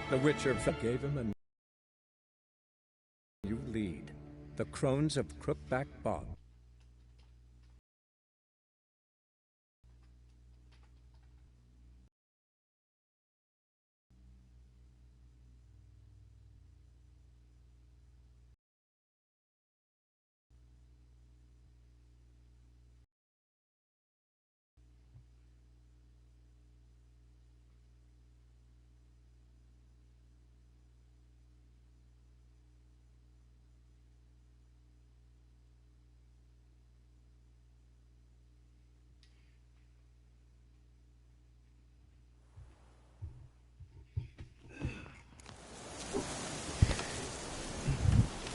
The Witcher gave him a new lead. The Crones of Crookback Bog.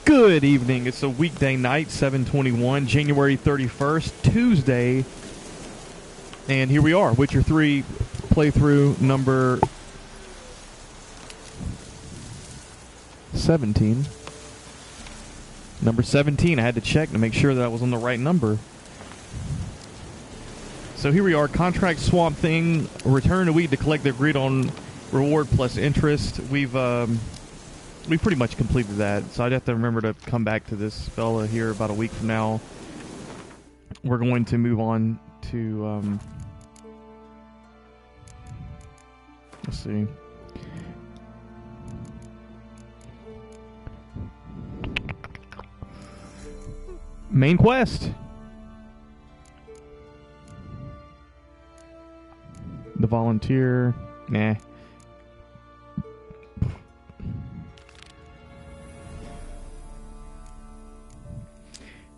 Good evening. It's a weekday night, 7/21, January 31st, Tuesday. And here we are, Witcher 3 playthrough number 17. Number 17. I had to check to make sure that I was on the right number. So here we are, contract swamp thing. Return a week to collect the agreed on reward plus interest. We pretty much completed that, so I'd have to remember to come back to this fella here about a week from now. We're going to move on to, let's see. Main quest. The volunteer. Nah.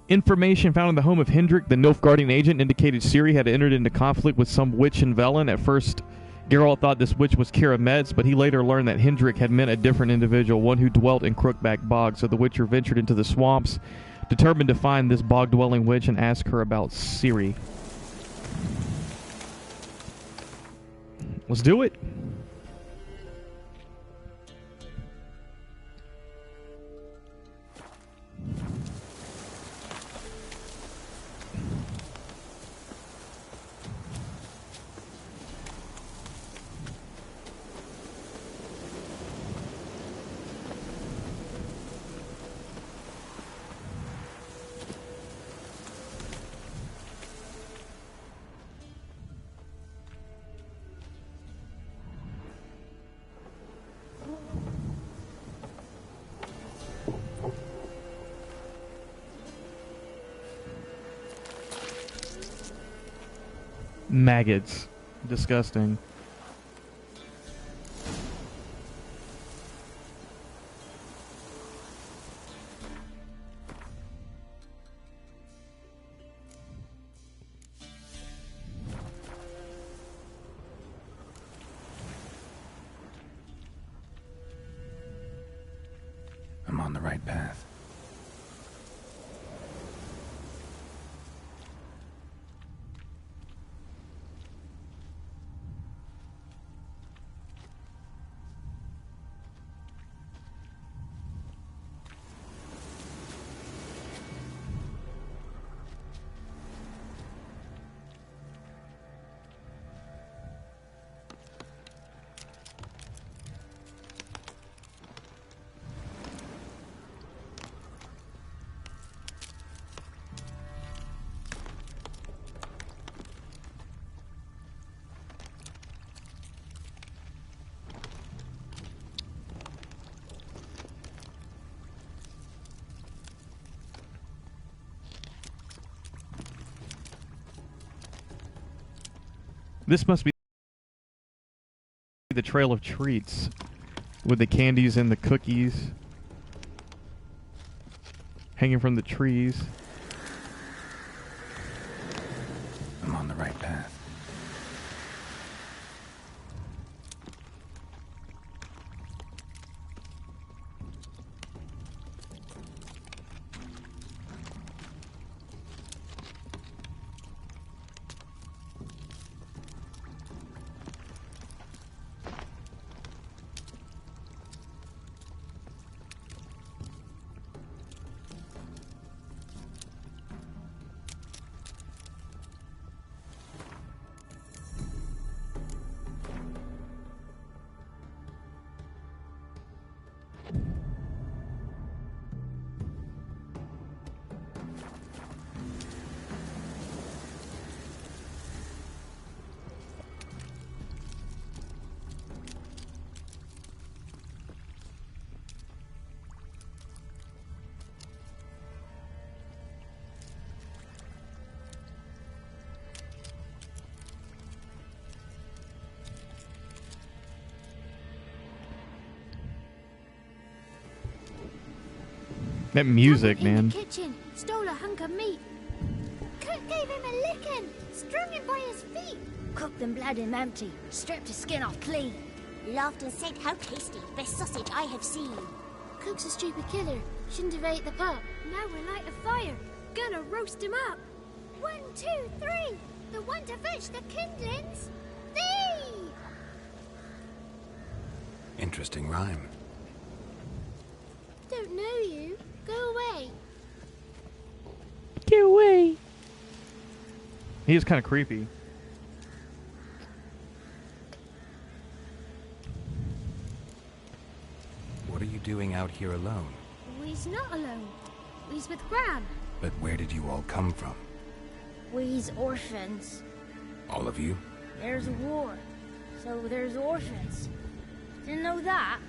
Information found in the home of Hendrik, the Nilfgaardian agent, indicated Ciri had entered into conflict with some witch in Velen. At first, Geralt thought this witch was Kira Metz, but he later learned that Hendrik had meant a different individual, one who dwelt in Crookback Bog. So the Witcher ventured into the swamps, determined to find this bog-dwelling witch and ask her about Ciri. Let's do it. Maggots. Disgusting. I'm on the right path. This must be the trail of treats with the candies and the cookies hanging from the trees. I'm on the right path. That music, Someone in man. the kitchen stole a hunk of meat. Cook gave him a licking, strung him by his feet. Cooked and bled him empty, stripped his skin off clean. Laughed and said, "How tasty, best sausage I have seen." Cook's a stupid killer, shouldn't have ate the pup. Now we'll light a fire, gonna roast him up. 1, 2, 3, the one to fetch the kindlings. Thee! Interesting rhyme. Don't know you. Go away. Get away. He is kind of creepy. What are you doing out here alone? We's not alone. We's with Gran. But where did you all come from? We's orphans. All of you? There's a war, so there's orphans. Didn't know that?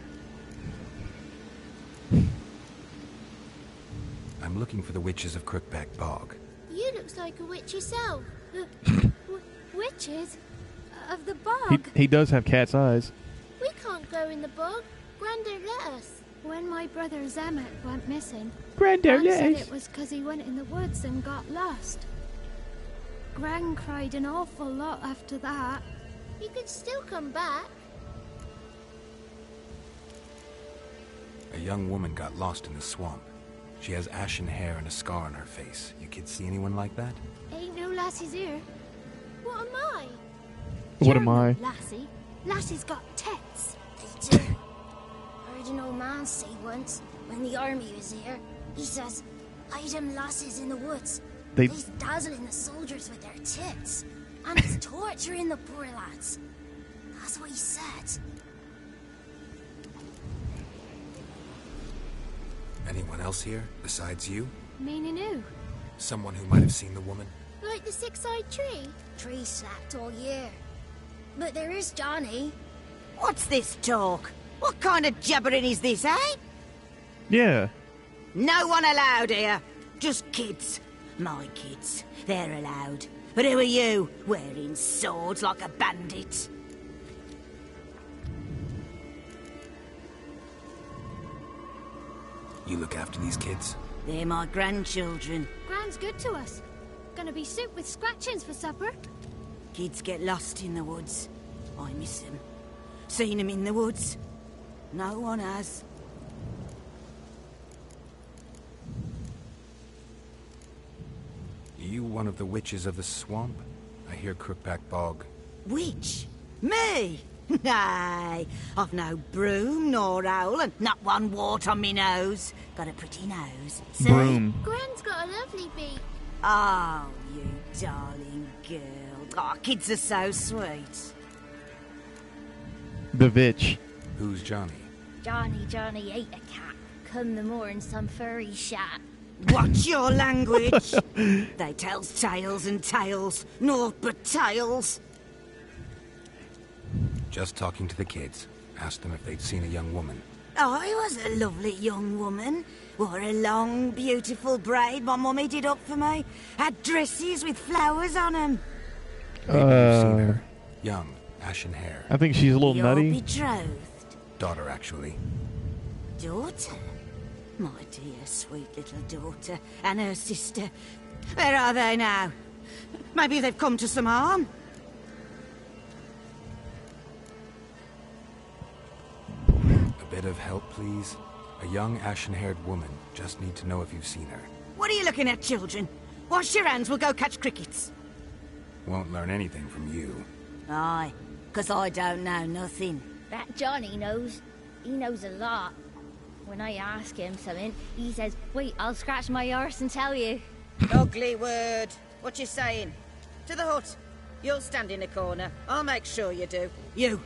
I'm looking for the witches of Crookback Bog. You looks like a witch yourself. Witches? Of the bog? He does have cat's eyes. We can't go in the bog. Gran don't let us. When my brother Zemet went missing, Gran said it was 'cause he went in the woods and got lost. Gran cried an awful lot after that. He could still come back. A young woman got lost in the swamp. She has ashen hair and a scar on her face. You kids see anyone like that? Ain't no lassies here. What am I? What You're am I? no Lassie. Lassie's got tits. They do. I heard an old man say once, when the army was here, he says, "Hide them lasses in the woods. He's dazzling the soldiers with their tits, and he's torturing the poor lads." That's what he said. Anyone else here besides you? Meaning who? Someone who might have seen the woman? Like the six-eyed tree? Tree slacked all year. But there is Johnny. What's this talk? What kind of jabbering is this, eh? Yeah. No one allowed here. Just kids. My kids. They're allowed. But who are you, wearing swords like a bandit? You look after these kids? They're my grandchildren. Gran's good to us. Gonna be soup with scratchings for supper. Kids get lost in the woods. I miss them. Seen them in the woods. No one has. You one of the witches of the swamp? I hear Crookback Bog. Witch? Me? Nay, I've no broom nor owl and not one wart on me nose. Got a pretty nose. See? Broom. Gran's got a lovely beak. Oh, you darling girl. Oh, kids are so sweet. The Vitch. Who's Johnny? Johnny ate a cat. Come the more in some furry shat. Watch your language. They tells tales and tales. Naught but tales. Just talking to the kids. Asked them if they'd seen a young woman. I was a lovely young woman. Wore a long, beautiful braid my mummy did up for me. Had dresses with flowers on them. Maybe you've seen her. Young, ashen hair. I think she's a little Your nutty. betrothed. Daughter, actually. Daughter? My dear, sweet little daughter. And her sister. Where are they now? Maybe they've come to some harm. A bit of help, please? A young, ashen-haired woman. Just need to know if you've seen her. What are you looking at, children? Wash your hands, we'll go catch crickets. Won't learn anything from you. Aye, 'cause I don't know nothing. That Johnny knows. He knows a lot. When I ask him something, he says, "Wait, I'll scratch my arse and tell you." Ugly word. What you saying? To the hut. You'll stand in a corner. I'll make sure you do. You,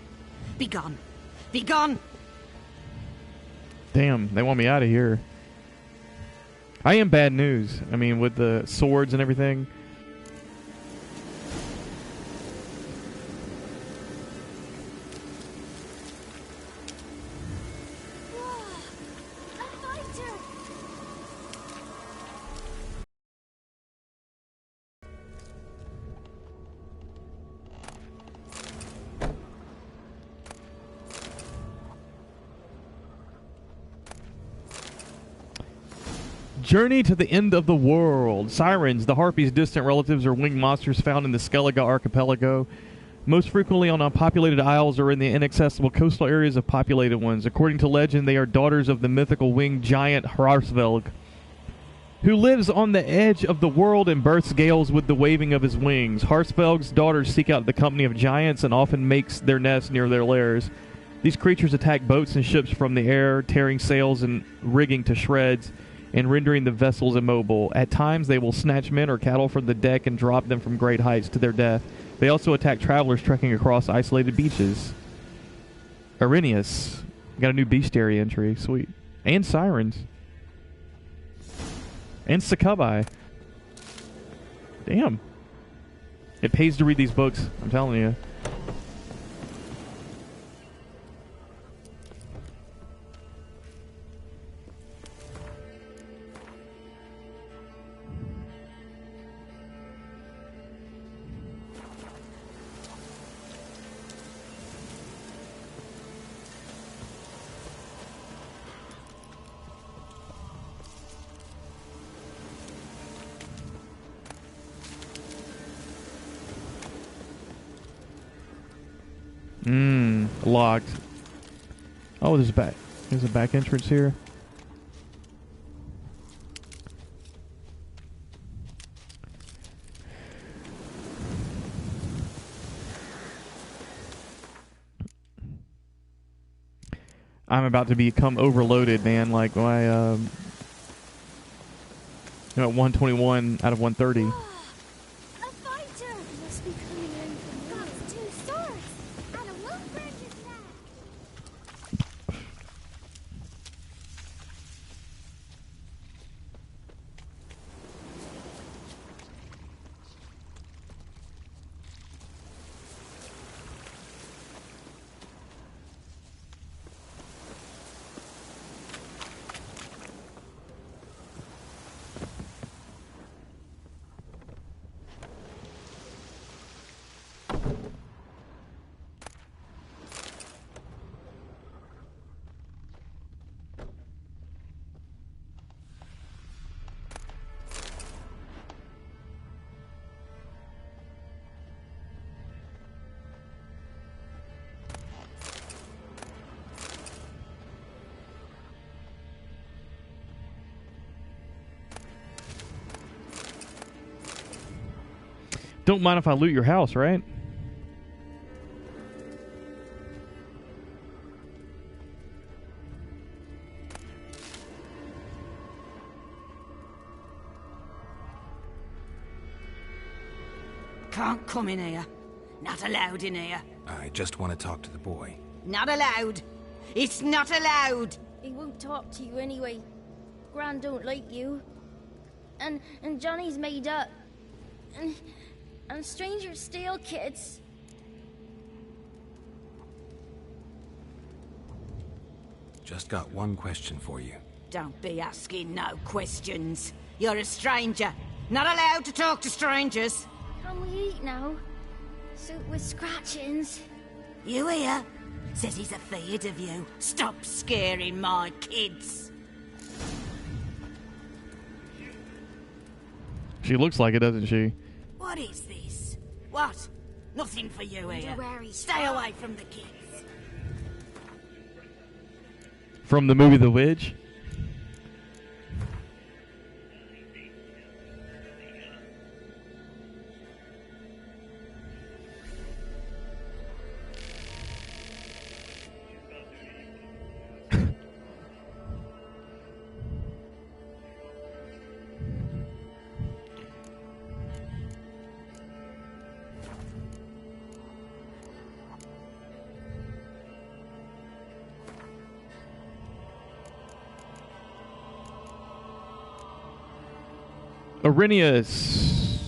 be gone. Be gone! Damn, they want me out of here. I am bad news. I mean, with the swords and everything. Whoa! A fighter! Journey to the End of the World. Sirens, the harpies' distant relatives, are winged monsters found in the Skellige archipelago, most frequently on unpopulated isles or in the inaccessible coastal areas of populated ones. According to legend, they are daughters of the mythical winged giant Hrarsvelg, who lives on the edge of the world and births gales with the waving of his wings. Hrarsvelg's daughters seek out the company of giants and often makes their nests near their lairs. These creatures attack boats and ships from the air, tearing sails and rigging to shreds, and rendering the vessels immobile. At times, they will snatch men or cattle from the deck and drop them from great heights to their death. They also attack travelers trekking across isolated beaches. Arrhenius. Got a new bestiary entry. Sweet. And sirens. And succubi. Damn. It pays to read these books, I'm telling you. Locked. Oh, there's a back entrance here. I'm about to become overloaded, man. Like my at 121 out of 130. Don't mind if I loot your house, right? Can't come in here. Not allowed in here. I just want to talk to the boy. Not allowed. It's not allowed. He won't talk to you anyway. Gran don't like you. And Johnny's made up. And strangers steal kids. Just got one question for you. Don't be asking no questions. You're a stranger. Not allowed to talk to strangers. Can we eat now? Soup with scratchings. You hear? Says he's afeard of you. Stop scaring my kids. She looks like it, doesn't she? What is this? What? Nothing for you here. Underwear-y Stay away from the kids. From the movie The Witch? Arrhenius.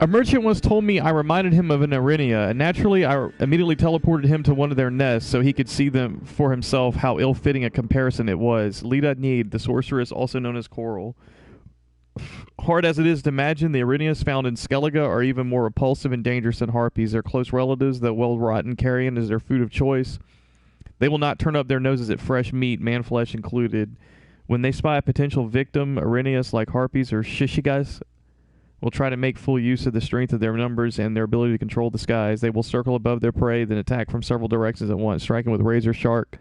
A merchant once told me I reminded him of an Arrhenia, and naturally I immediately teleported him to one of their nests so he could see them for himself how ill-fitting a comparison it was. Lida Need, the sorceress also known as Coral. Hard as it is to imagine, the Arrhenius found in Skellige are even more repulsive and dangerous than harpies. They're close relatives that well-rotten carrion is their food of choice. They will not turn up their noses at fresh meat, man flesh included. When they spy a potential victim, Arrhenius, like harpies or shishigas, will try to make full use of the strength of their numbers and their ability to control the skies. They will circle above their prey, then attack from several directions at once, striking with razor-sharp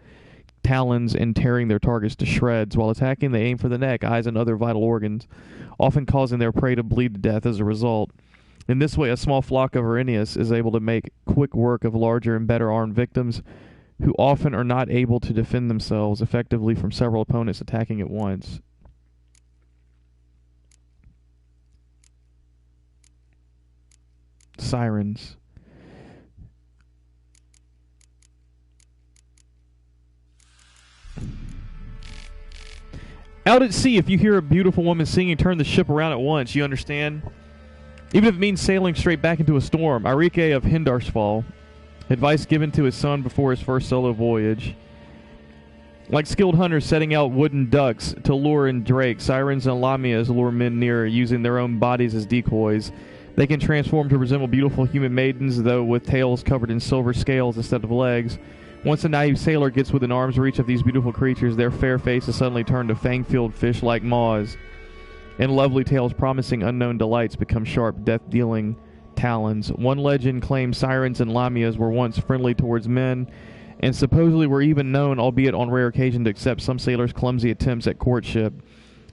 talons and tearing their targets to shreds. While attacking, they aim for the neck, eyes, and other vital organs, often causing their prey to bleed to death as a result. In this way, a small flock of Arrhenius is able to make quick work of larger and better armed victims who often are not able to defend themselves effectively from several opponents attacking at once. Sirens. Out at sea, if you hear a beautiful woman singing, turn the ship around at once, you understand? Even if it means sailing straight back into a storm. Arike of Hindarsfall. Advice given to his son before his first solo voyage. Like skilled hunters setting out wooden ducks to lure in drakes, sirens and lamias lure men nearer, using their own bodies as decoys. They can transform to resemble beautiful human maidens, though with tails covered in silver scales instead of legs. Once a naive sailor gets within arm's reach of these beautiful creatures, their fair faces suddenly turn to fang-filled fish-like maws, and lovely tails promising unknown delights become sharp, death-dealing talons. One legend claims sirens and lamias were once friendly towards men, and supposedly were even known, albeit on rare occasion, to accept some sailors' clumsy attempts at courtship.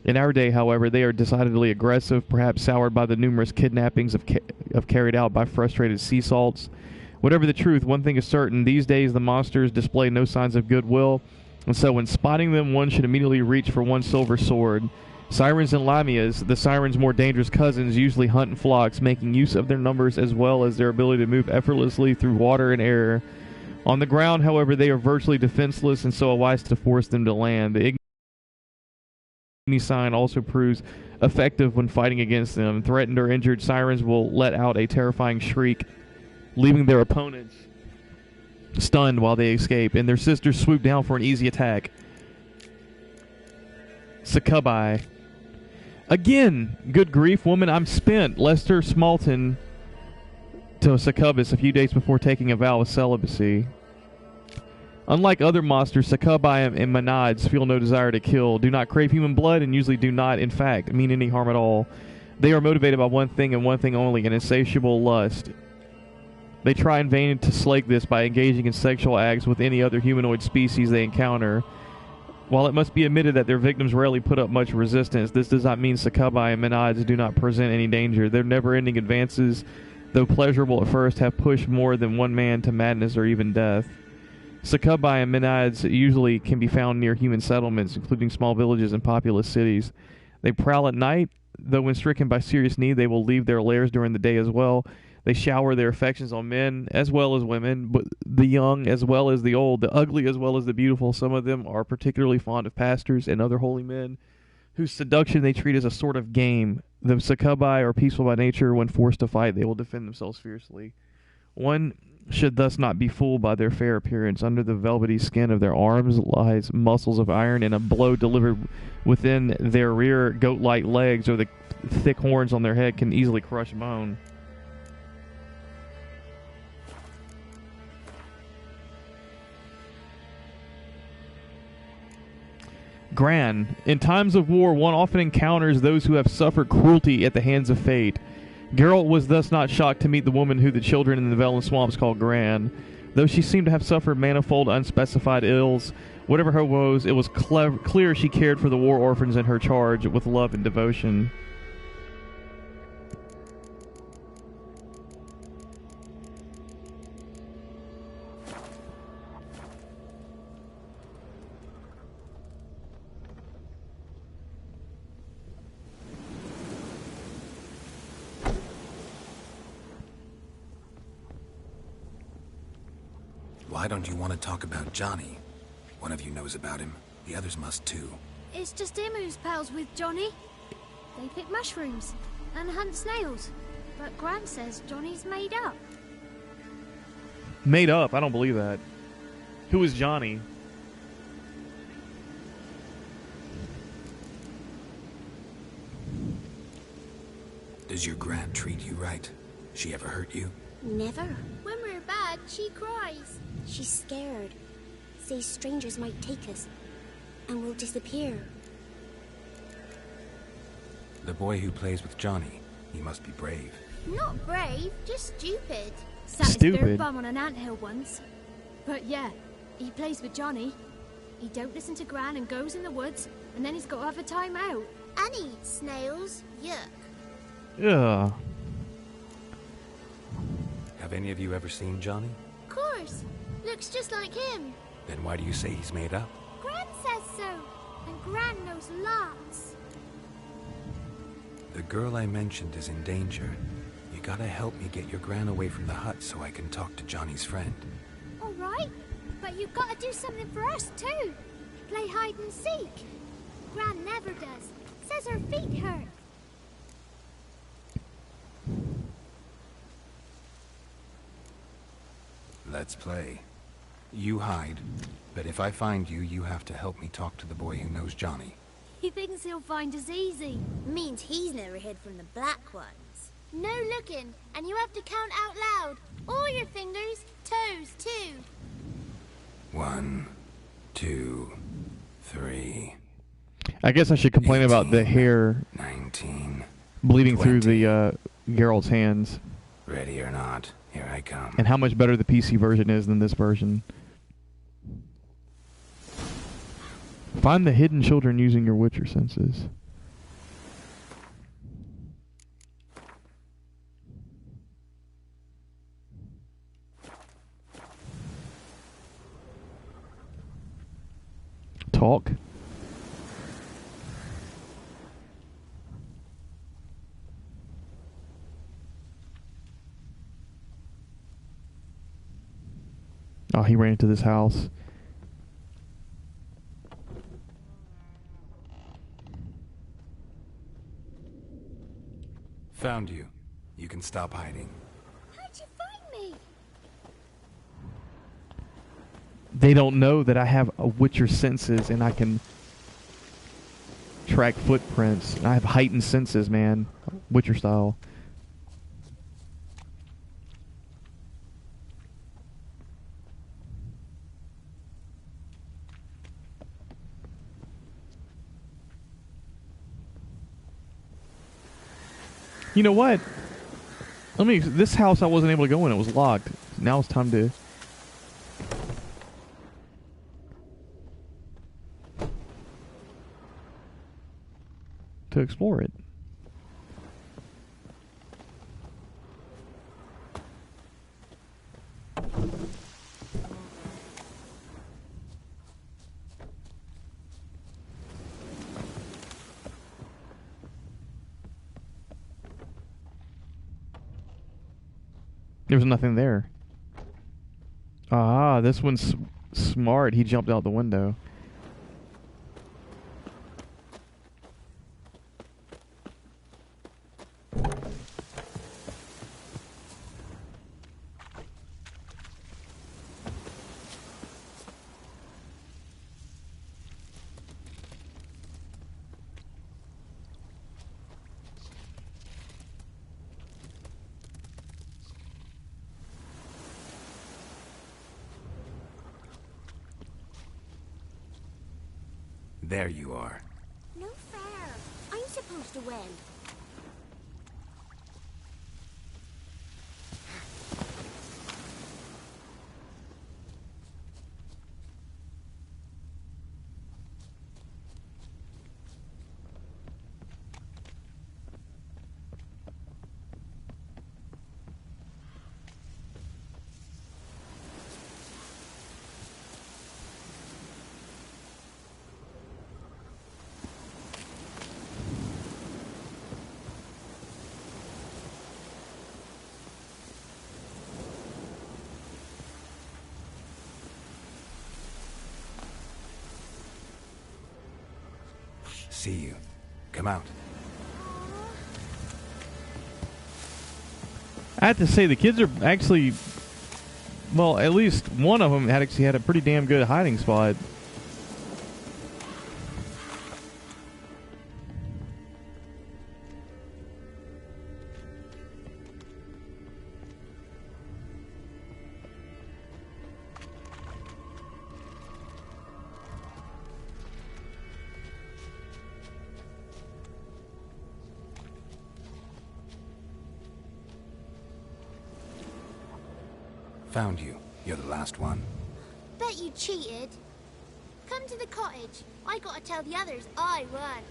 In our day, however, they are decidedly aggressive, perhaps soured by the numerous kidnappings carried out by frustrated sea salts. Whatever the truth, one thing is certain: these days the monsters display no signs of goodwill, and so when spotting them, one should immediately reach for one silver sword. Sirens and lamias, the sirens' more dangerous cousins, usually hunt in flocks, making use of their numbers as well as their ability to move effortlessly through water and air. On the ground, however, they are virtually defenseless, and so a wise to force them to land. The Igni sign also proves effective when fighting against them. Threatened or injured, sirens will let out a terrifying shriek, leaving their opponents stunned while they escape, and their sisters swoop down for an easy attack. Succubi. Again, good grief, woman, I'm spent. Lester Smalton to Succubus a few days before taking a vow of celibacy. Unlike other monsters, Succubi and Monades feel no desire to kill, do not crave human blood, and usually do not, in fact, mean any harm at all. They are motivated by one thing and one thing only, an insatiable lust. They try in vain to slake this by engaging in sexual acts with any other humanoid species they encounter. While it must be admitted that their victims rarely put up much resistance, this does not mean Succubi and Monades do not present any danger. Their never-ending advances, though pleasurable at first, have pushed more than one man to madness or even death. Succubi and Monades usually can be found near human settlements, including small villages and populous cities. They prowl at night, though when stricken by serious need, they will leave their lairs during the day as well. They shower their affections on men as well as women, but the young as well as the old, the ugly as well as the beautiful. Some of them are particularly fond of pastors and other holy men, whose seduction they treat as a sort of game. The Succubi are peaceful by nature. When forced to fight, they will defend themselves fiercely. One should thus not be fooled by their fair appearance. Under the velvety skin of their arms lies muscles of iron, and a blow delivered within their rear goat-like legs or the thick horns on their head can easily crush bone. Gran. In times of war, one often encounters those who have suffered cruelty at the hands of fate. Geralt was thus not shocked to meet the woman who the children in the Velen swamps called Gran. Though she seemed to have suffered manifold unspecified ills, whatever her woes, it was clear she cared for the war orphans in her charge with love and devotion. Why don't you want to talk about Johnny? One of you knows about him. The others must too. It's just him who's pals with Johnny. They pick mushrooms and hunt snails. But Gran says Johnny's made up. Made up? I don't believe that. Who is Johnny? Does your Gran treat you right? She ever hurt you? Never. When we're bad, she cries. She's scared. says strangers might take us, and we'll disappear. The boy who plays with Johnny, he must be brave. Not brave, just stupid. Sat his bare bum on an anthill once. But yeah, he plays with Johnny. He don't listen to Gran and goes in the woods, and then he's got to have a time out. And eats snails. Yuck. Yeah. Have any of you ever seen Johnny? Of course. Looks just like him. Then why do you say he's made up? Gran says so. And Gran knows lots. The girl I mentioned is in danger. You gotta help me get your Gran away from the hut so I can talk to Johnny's friend. All right. But you've got to do something for us, too. Play hide and seek. Gran never does. Says her feet hurt. Let's play. You hide, but if I find you, you have to help me talk to the boy who knows Johnny. He thinks he'll find us easy. Means he's never hid from the black ones. No looking, and you have to count out loud. All your fingers, toes, too. 1, 2, 3. I guess I should complain 18, about the hair 19. bleeding 20. through the Geralt's hands. Ready or not, here I come. And how much better the PC version is than this version. Find the hidden children using your Witcher senses. Talk. Oh, he ran into this house. Found you. You can stop hiding. How'd you find me? They don't know that I have a Witcher senses and I can track footprints. I have heightened senses, man. Witcher style. You know what? This house I wasn't able to go in. It was locked. Now it's time to explore it. There was nothing there. Ah, this one's smart. He jumped out the window. There you are. No fair. I'm supposed to win. See you. Come out. I have to say, the kids are actually... Well, at least one of them actually had a pretty damn good hiding spot. Found you. You're the last one. Bet you cheated. Come to the cottage. I gotta tell the others I won.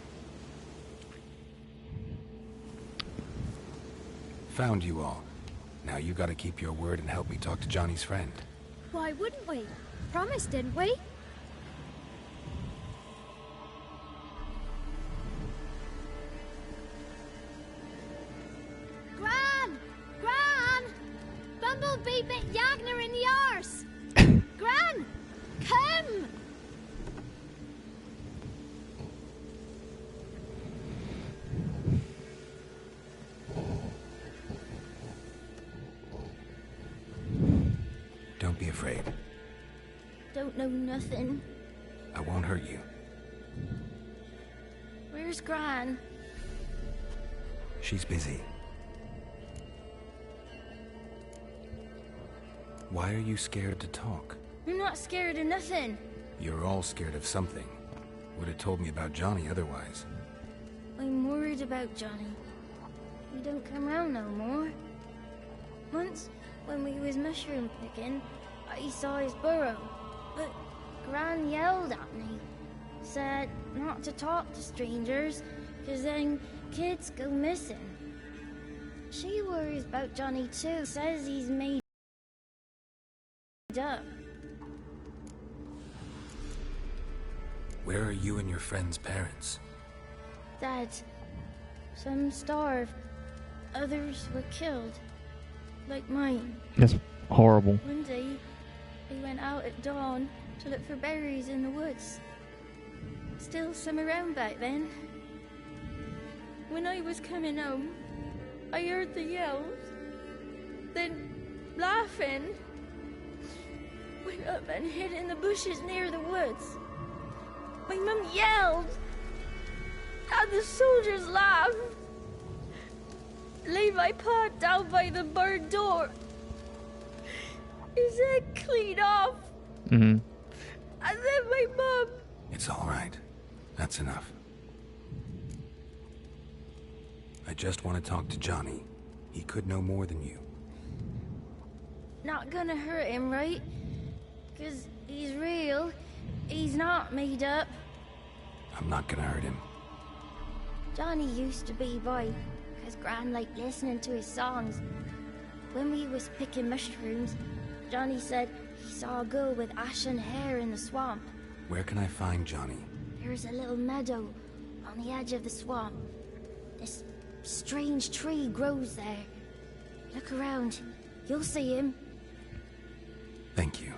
Found you all. Now you gotta keep your word and help me talk to Johnny's friend. Why wouldn't we? Promised, didn't we? Gran! Gran! Bumblebee bit Yagner in the arse! Gran! Come! Don't be afraid. Don't know nothing. I won't hurt you. Where's Gran? She's busy. Why are you scared to talk? I'm not scared of nothing. You're all scared of something. Would have told me about Johnny otherwise. I'm worried about Johnny. He don't come round no more. Once, when we was mushroom picking, I saw his burrow. But Gran yelled at me. Said not to talk to strangers, 'cause then kids go missing. She worries about Johnny too. Says he's made up. Where are you and your friend's parents? Dad, some starved, others were killed, like mine. That's horrible. One day, we went out at dawn to look for berries in the woods. Still some around back then. When I was coming home, I heard the yells. Then, laughing, went up and hid in the bushes near the woods. My mum yelled, and the soldiers laughed. Lay my pa down by the barn door. His head clean off. Mm-hmm. And then my mum... It's all right. That's enough. I just want to talk to Johnny. He could know more than you. Not gonna hurt him, right? 'Cause he's real. He's not made up. I'm not gonna hurt him. Johnny used to be boy, 'cause Gran liked listening to his songs. When we was picking mushrooms, Johnny said he saw a girl with ashen hair in the swamp. Where can I find Johnny? There's a little meadow on the edge of the swamp. This strange tree grows there. Look around. You'll see him. Thank you.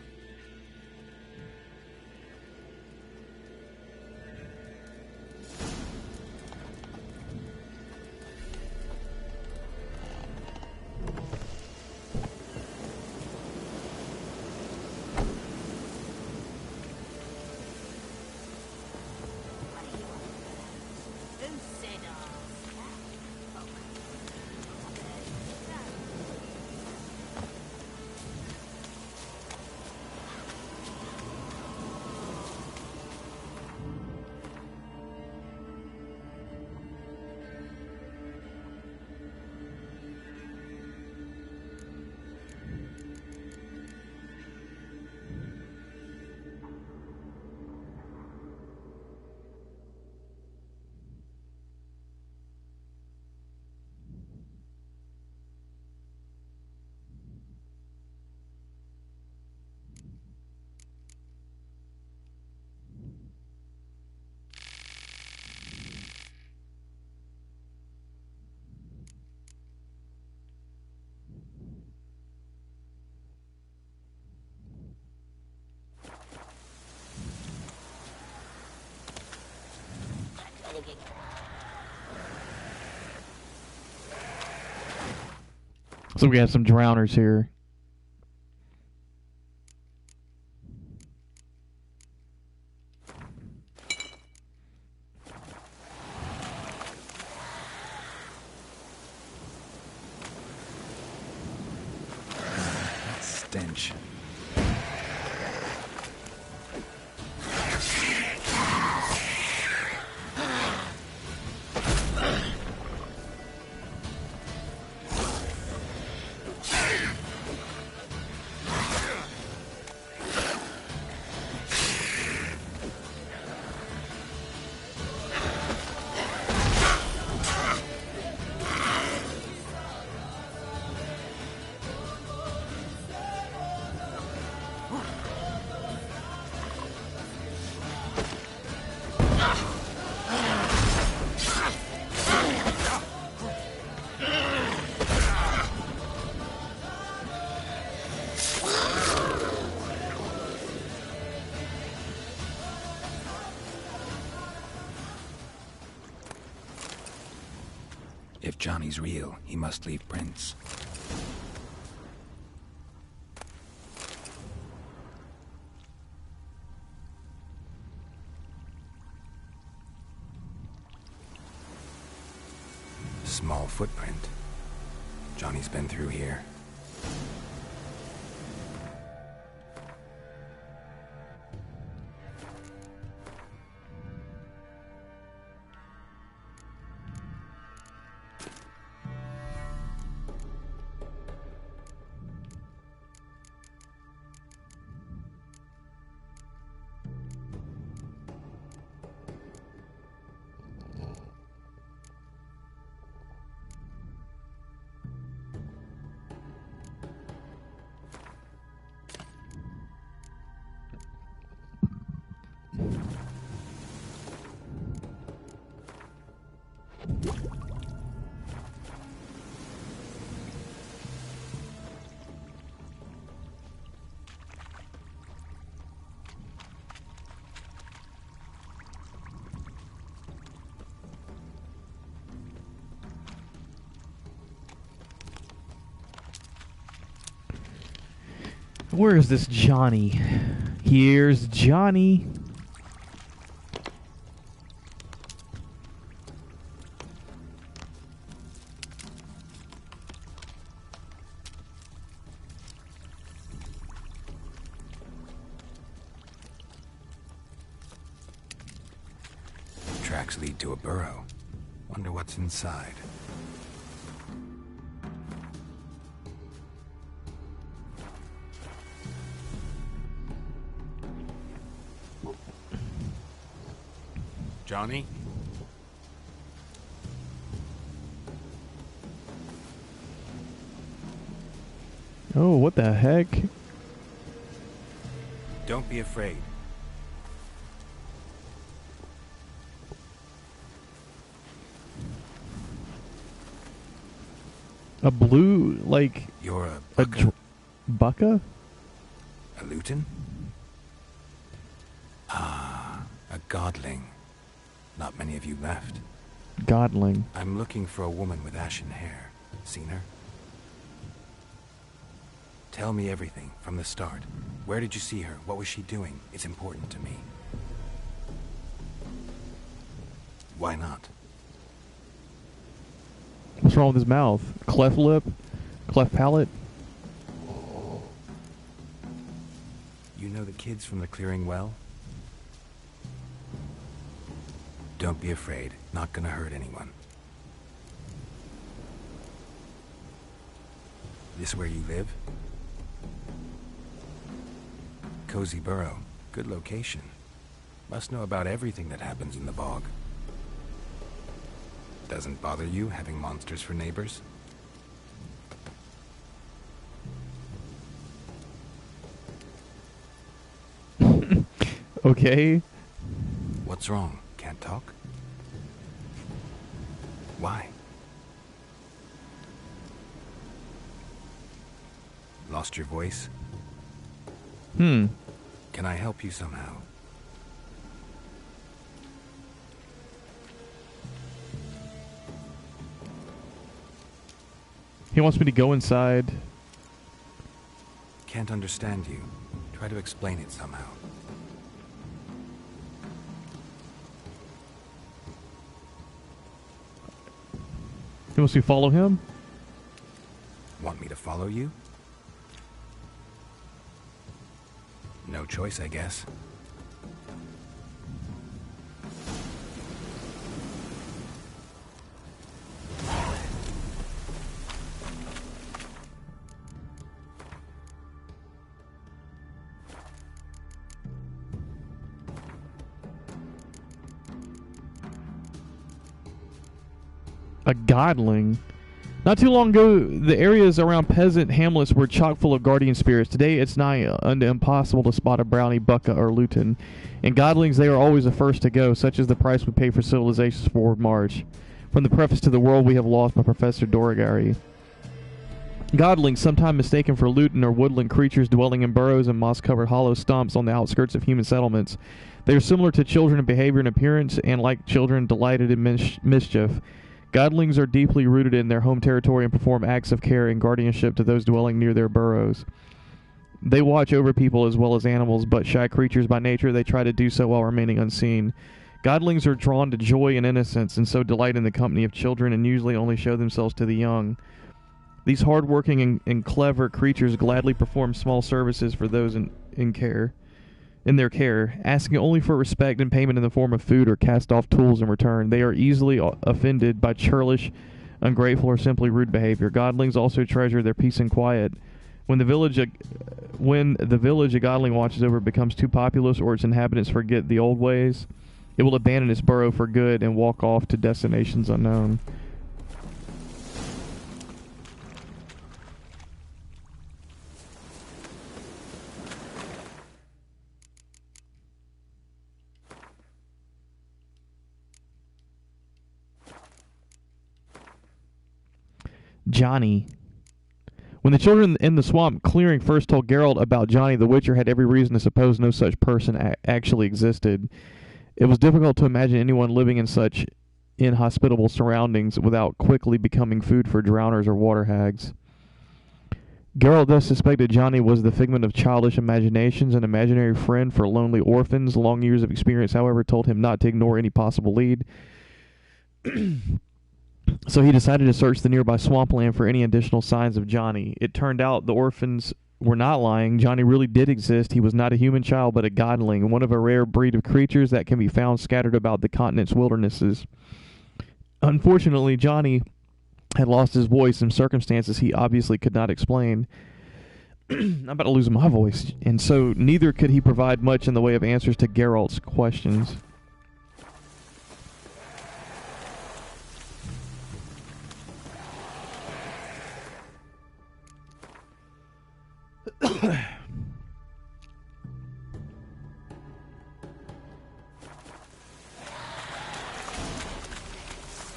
So we have some drowners here. That stench. If Johnny's real, he must leave prints. Small footprint. Johnny's been through here. Where is this Johnny? Here's Johnny. Tracks lead to a burrow. Wonder what's inside. Johnny? Oh, what the heck? Don't be afraid. A blue, like... You're a bucka? Bucka? A luton? Ah, a godling. Not many of you left. Godling. I'm looking for a woman with ashen hair. Seen her? Tell me everything, from the start. Where did you see her? What was she doing? It's important to me. Why not? What's wrong with his mouth? Cleft lip? Cleft palate? You know the kids from the clearing well? Don't be afraid. Not gonna hurt anyone. This where you live? Cozy burrow. Good location. Must know about everything that happens in the bog. Doesn't bother you having monsters for neighbors? Okay. What's wrong? Can't talk? Why? Lost your voice? Can I help you somehow? He wants me to go inside. Can't understand you. Try to explain it somehow. He wants me to follow him? Want me to follow you? No choice, I guess. A godling. Not too long ago, the areas around peasant hamlets were chock full of guardian spirits. Today, it's nigh unto impossible to spot a brownie, bucka, or luton. In godlings, they are always the first to go, such as the price we pay for civilization's forward march. From the preface to The World We Have Lost by Professor Doragari. Godlings, sometimes mistaken for luton or woodland creatures dwelling in burrows and moss-covered hollow stumps on the outskirts of human settlements. They are similar to children in behavior and appearance, and like children, delighted in mischief. Godlings are deeply rooted in their home territory and perform acts of care and guardianship to those dwelling near their burrows. They watch over people as well as animals, but shy creatures by nature, they try to do so while remaining unseen. Godlings are drawn to joy and innocence, and so delight in the company of children, and usually only show themselves to the young. These hard-working and clever creatures gladly perform small services for those in their care, asking only for respect and payment in the form of food or cast-off tools in return. They are easily offended by churlish, ungrateful, or simply rude behavior. Godlings also treasure their peace and quiet. When the village a godling watches over becomes too populous or its inhabitants forget the old ways, it will abandon its burrow for good and walk off to destinations unknown. Johnny. When the children in the swamp clearing first told Geralt about Johnny, the Witcher had every reason to suppose no such person actually existed. It was difficult to imagine anyone living in such inhospitable surroundings without quickly becoming food for drowners or water hags. Geralt thus suspected Johnny was the figment of childish imaginations, an imaginary friend for lonely orphans. Long years of experience, however, told him not to ignore any possible lead. So he decided to search the nearby swampland for any additional signs of Johnny. It turned out the orphans were not lying. Johnny really did exist. He was not a human child, but a godling, one of a rare breed of creatures that can be found scattered about the continent's wildernesses. Unfortunately, Johnny had lost his voice in circumstances he obviously could not explain. I'm about to lose my voice, and so neither could he provide much in the way of answers to Geralt's questions.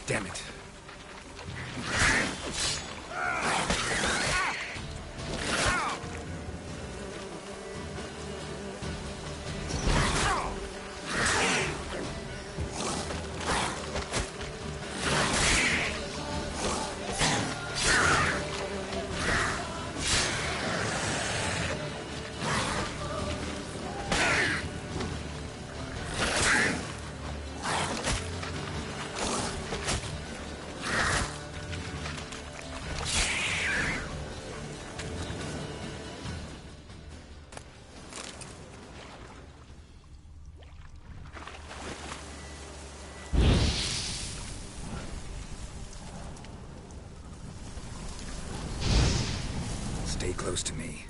Damn it. Stay close to me.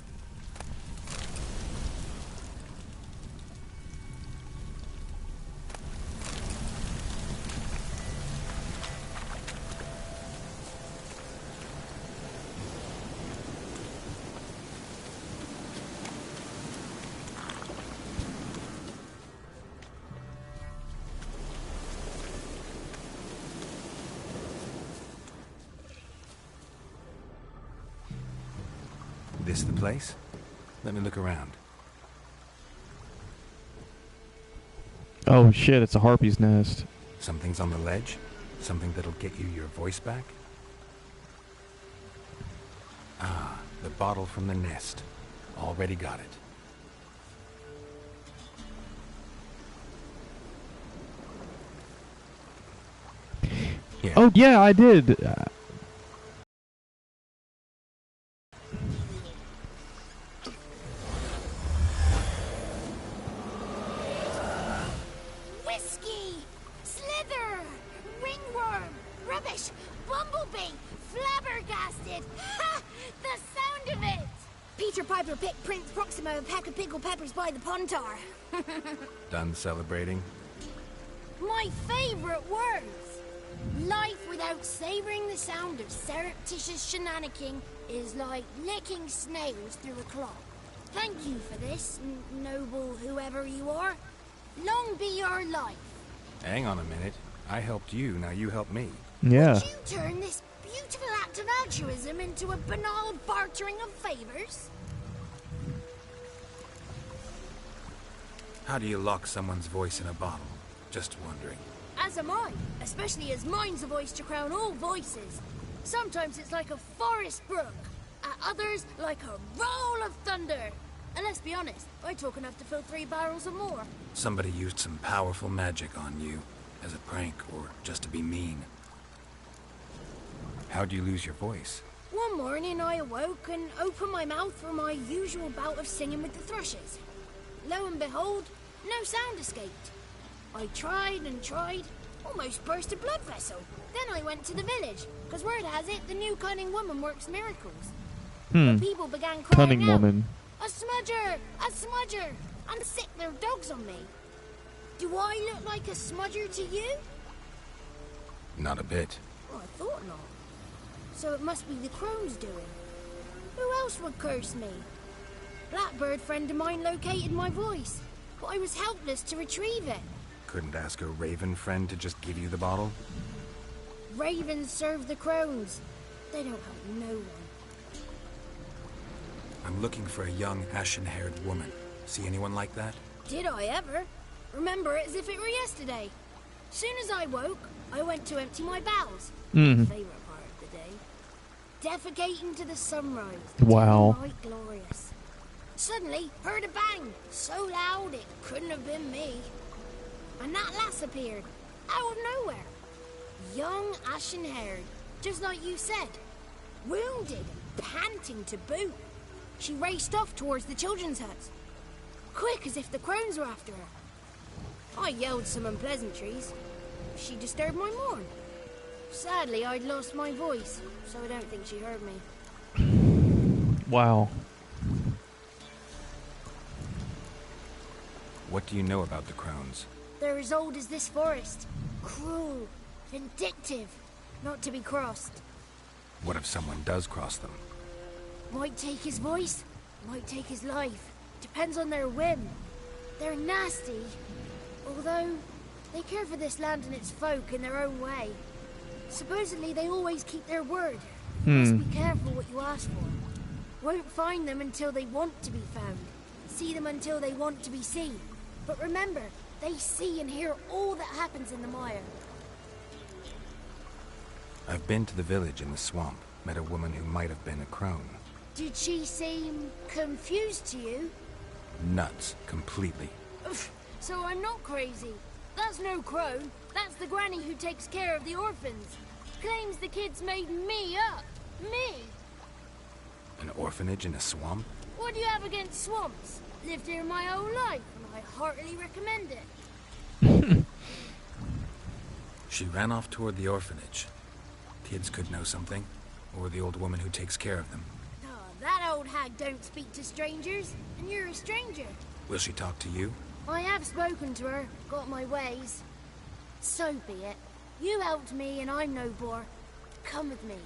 This the place? Let me look around. Oh shit, it's a harpy's nest. Something's on the ledge? Something that'll get you your voice back? Ah, the bottle from the nest. Already got it. Yeah. Oh yeah, I did. Done celebrating? My favorite words! Life without savoring the sound of surreptitious shenanigans is like licking snails through a cloth. Thank you for this, noble whoever you are. Long be your life. Hang on a minute. I helped you, now you help me. Yeah. Would you turn this beautiful act of altruism into a banal bartering of favors? How do you lock someone's voice in a bottle? Just wondering. As am I, especially as mine's a voice to crown all voices. Sometimes it's like a forest brook, at others like a roll of thunder. And let's be honest, I talk enough to fill 3 barrels or more. Somebody used some powerful magic on you, as a prank or just to be mean. How'd you lose your voice? One morning I awoke and opened my mouth for my usual bout of singing with the thrushes. Lo and behold, no sound escaped. I tried and tried, almost burst a blood vessel. Then I went to the village, because word has it the new cunning woman works miracles. The people began crying Cunning out, woman. "A smudger! A smudger!" and sick their dogs on me. Do I look like a smudger to you? Not a bit. Well, I thought not. So it must be the crone's doing. Who else would curse me? Blackbird friend of mine located my voice, but I was helpless to retrieve it. Couldn't ask a raven friend to just give you the bottle? Ravens serve the crones. They don't help no one. I'm looking for a young, ashen-haired woman. See anyone like that? Did I ever? Remember it as if it were yesterday. Soon as I woke, I went to empty my bowels. My favorite part of the day. Defecating to the sunrise. Wow. Quite glorious. Suddenly, heard a bang, so loud it couldn't have been me. And that lass appeared, out of nowhere. Young, ashen-haired, just like you said. Wounded and panting to boot. She raced off towards the children's huts. Quick as if the crones were after her. I yelled some unpleasantries. She disturbed my morn. Sadly, I'd lost my voice, so I don't think she heard me. Wow. What do you know about the crones? They're as old as this forest. Cruel, vindictive, not to be crossed. What if someone does cross them? Might take his voice, might take his life. Depends on their whim. They're nasty, although they care for this land and its folk in their own way. Supposedly they always keep their word. Must be careful what you ask for. Won't find them until they want to be found. See them until they want to be seen. But remember, they see and hear all that happens in the mire. I've been to the village in the swamp. Met a woman who might have been a crone. Did she seem confused to you? Nuts. Completely. So I'm not crazy. That's no crone. That's the granny who takes care of the orphans. Claims the kids made me up. Me! An orphanage in a swamp? What do you have against swamps? Lived here my whole life, and I heartily recommend it. She ran off toward the orphanage. Kids could know something. Or the old woman who takes care of them. Oh, that old hag don't speak to strangers, and you're a stranger. Will she talk to you? I have spoken to her, got my ways. So be it. You helped me, and I'm no bore. Come with me.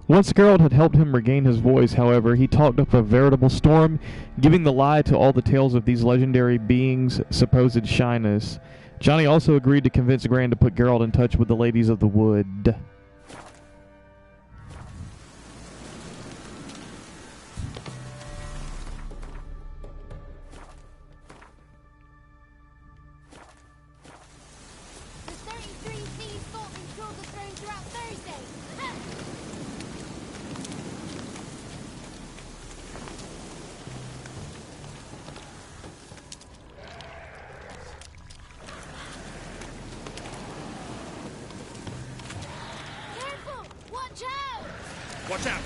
Once Geralt had helped him regain his voice, however, he talked up a veritable storm, giving the lie to all the tales of these legendary beings' supposed shyness. Johnny also agreed to convince Gran to put Geralt in touch with the ladies of the wood. The 33 thieves thought they killed the throne throughout Thursday. Careful! Watch out! Watch out!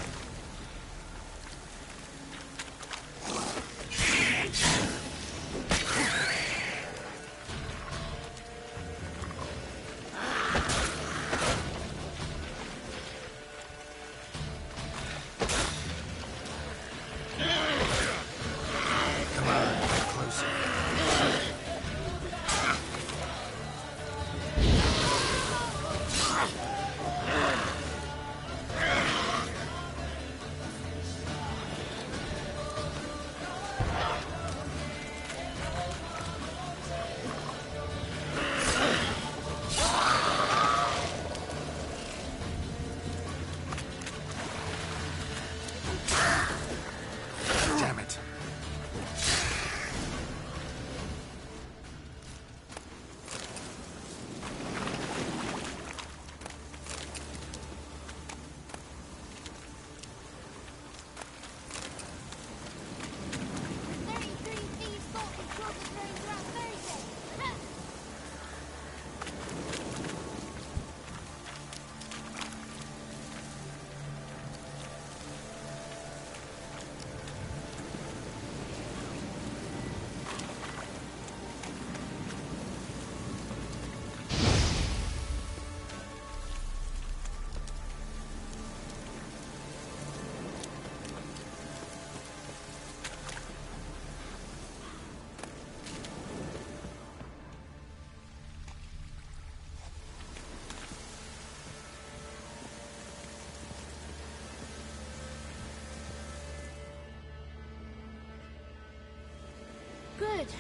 Good.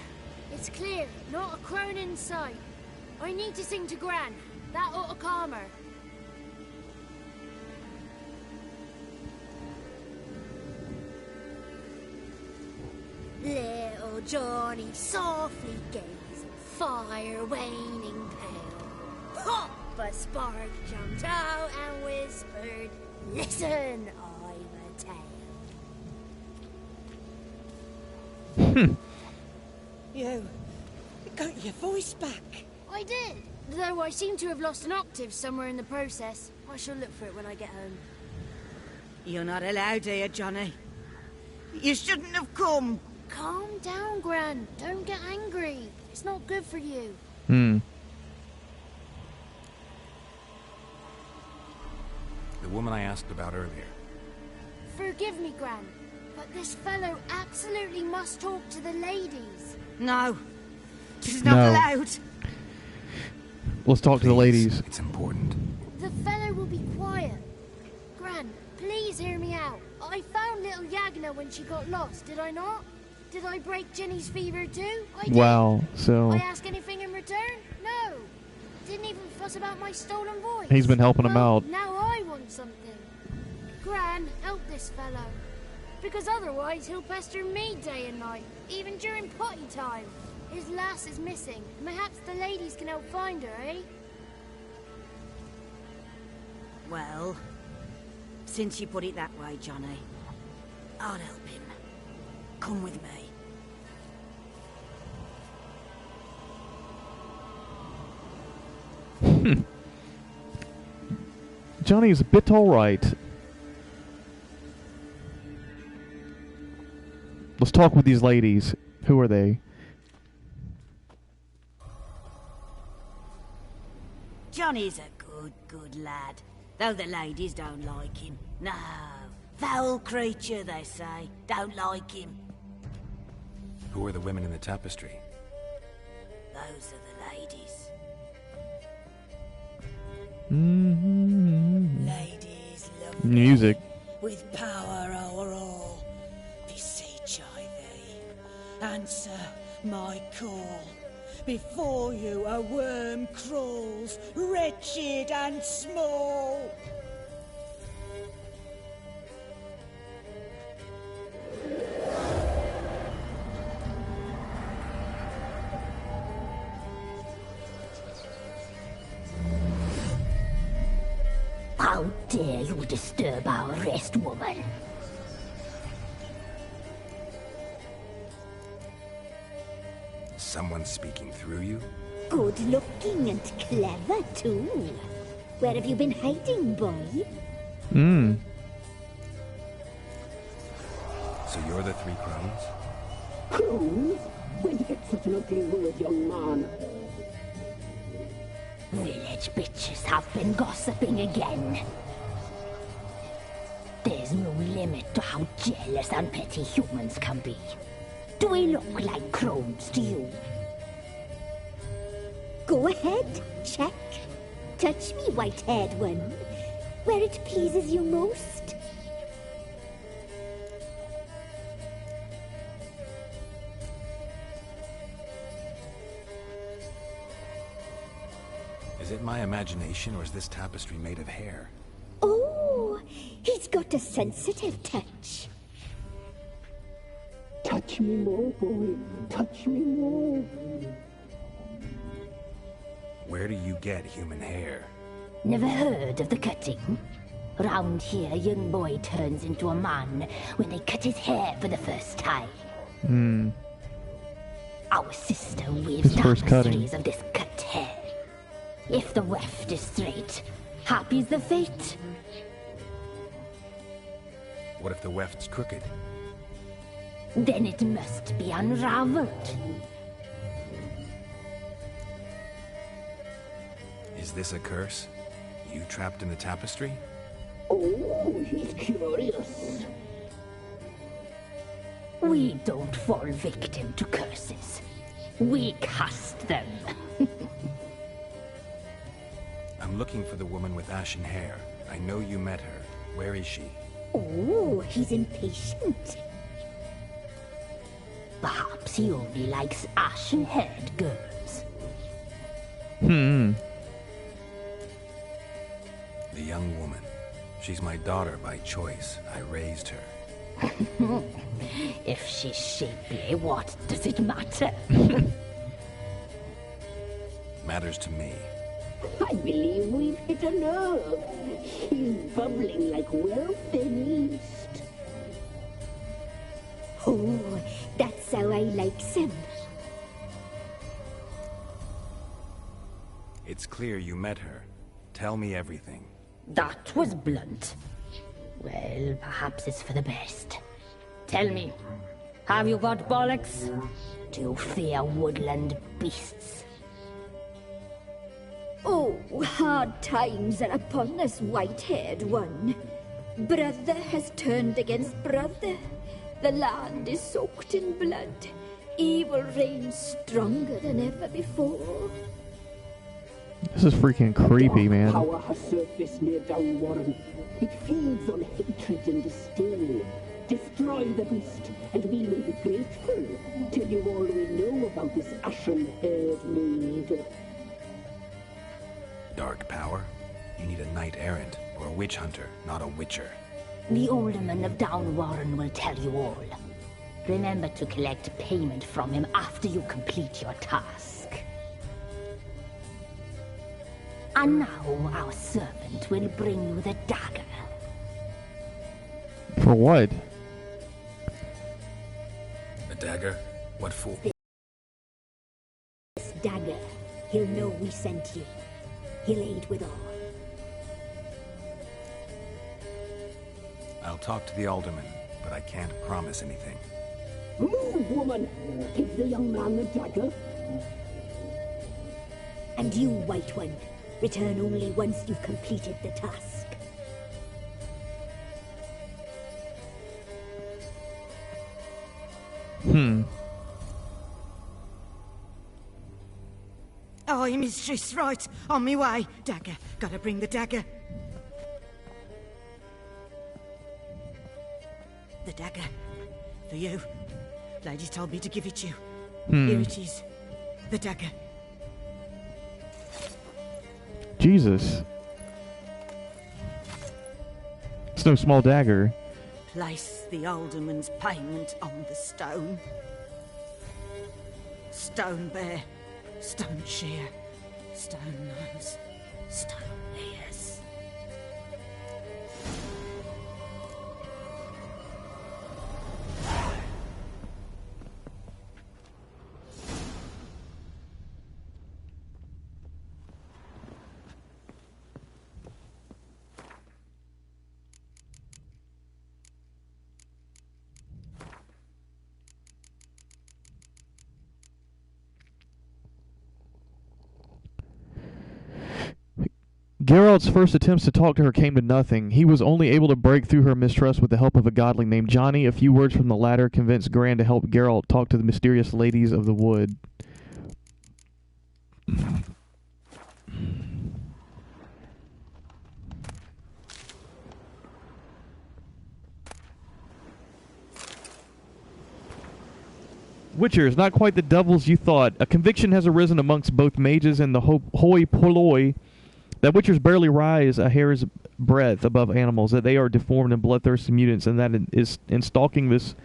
It's clear. Not a crone in sight. I need to sing to Gran. That ought to calm her. Little Johnny softly gazed, fire waning pale. Pop! A spark jumped out and whispered, "Listen, I've a tale." You got your voice back. I did, though I seem to have lost an octave somewhere in the process. I shall look for it when I get home. You're not allowed here, Johnny. You shouldn't have come. Calm down, Gran. Don't get angry. It's not good for you. The woman I asked about earlier. Forgive me, Gran, but this fellow absolutely must talk to the ladies. No. It's not allowed. Let's talk to the ladies. It's important. The fellow will be quiet. Gran, please hear me out. I found little Yagna when she got lost, did I not? Did I break Jenny's fever too? I did. Wow, so... I ask anything in return? No. Didn't even fuss about my stolen voice. He's been helping him out. Now I want something. Gran, help this fellow. Because otherwise he'll pester me day and night, even during potty time. His lass is missing. Perhaps the ladies can help find her, eh? Well, since you put it that way, Johnny, I'll help him. Come with me. Johnny's a bit alright. Let's talk with these ladies. Who are they? Johnny's a good lad, though the ladies don't like him. No, foul creature, they say. Don't like him. Who are the women in the tapestry? Those are the ladies. Ladies love Music. with power o'er all. Beseech I thee, answer my call. Before you a worm crawls, wretched and small. How dare you disturb our rest, woman? Someone speaking through you? Good looking and clever, too. Where have you been hiding, boy? So you're the three crones? Crones? When did you get such an ugly word, young man? Village bitches have been gossiping again. There's no limit to how jealous and petty humans can be. Do we look like crones to you? Go ahead, check. Touch me, white-haired one, where it pleases you most. Is it my imagination, or is this tapestry made of hair? Oh, he's got a sensitive touch. Touch me more, boy. Touch me more. Where do you get human hair? Never heard of the cutting? Round here, a young boy turns into a man when they cut his hair for the first time. Our sister weaves His first cutting. tapestries of this cut hair. If the weft is straight, happy's the fate. What if the weft's crooked? Then it must be unraveled. Is this a curse? You trapped in the tapestry? Oh, he's curious. We don't fall victim to curses. We cast them. I'm looking for the woman with ashen hair. I know you met her. Where is she? Oh, he's impatient. Perhaps he only likes ashen-haired girls. Hmm. The young woman. She's my daughter by choice. I raised her. If she's shapely, what does it matter? Matters to me. I believe we've hit a nerve. He's bubbling like well-fed yeast. Oh, that's how I like him. It's clear you met her. Tell me everything. That was blunt. Well, perhaps it's for the best. Tell me, have you got bollocks? Do you fear woodland beasts? Oh, hard times are upon us, white-haired one. Brother has turned against brother. The land is soaked in blood. Evil reigns stronger than ever before. This is freaking creepy, man. Power has surfaced near Downwarren. It feeds on hatred and disdain. Destroy the beast, and we may be grateful. Tell you all we know about this ashen-haired maid. Dark power? You need a knight-errant or a witch hunter, not a witcher. The alderman of Downwarren will tell you all. Remember to collect payment from him after you complete your task. And now our servant will bring you the dagger. For what? A dagger? What for? This dagger, he'll know we sent you. He'll aid with all. I'll talk to the alderman, but I can't promise anything. Move, woman! Give the young man the dagger. And you, White One, return only once you've completed the task. Aye, mistress, right. On me way. Dagger. Gotta bring the dagger. The dagger. For you. Lady told me to give it you. Here it is. The dagger. Jesus. It's no small dagger. Place the alderman's payment on the stone. Stone bear. Stone shear. Stone nose. Stone ears. Geralt's first attempts to talk to her came to nothing. He was only able to break through her mistrust with the help of a godling named Johnny. A few words from the latter convinced Gran to help Geralt talk to the mysterious ladies of the wood. Witchers, not quite the devils you thought. A conviction has arisen amongst both mages and the hoi polloi that witchers barely rise a hair's breadth above animals, that they are deformed and bloodthirsty mutants, and that in slaking this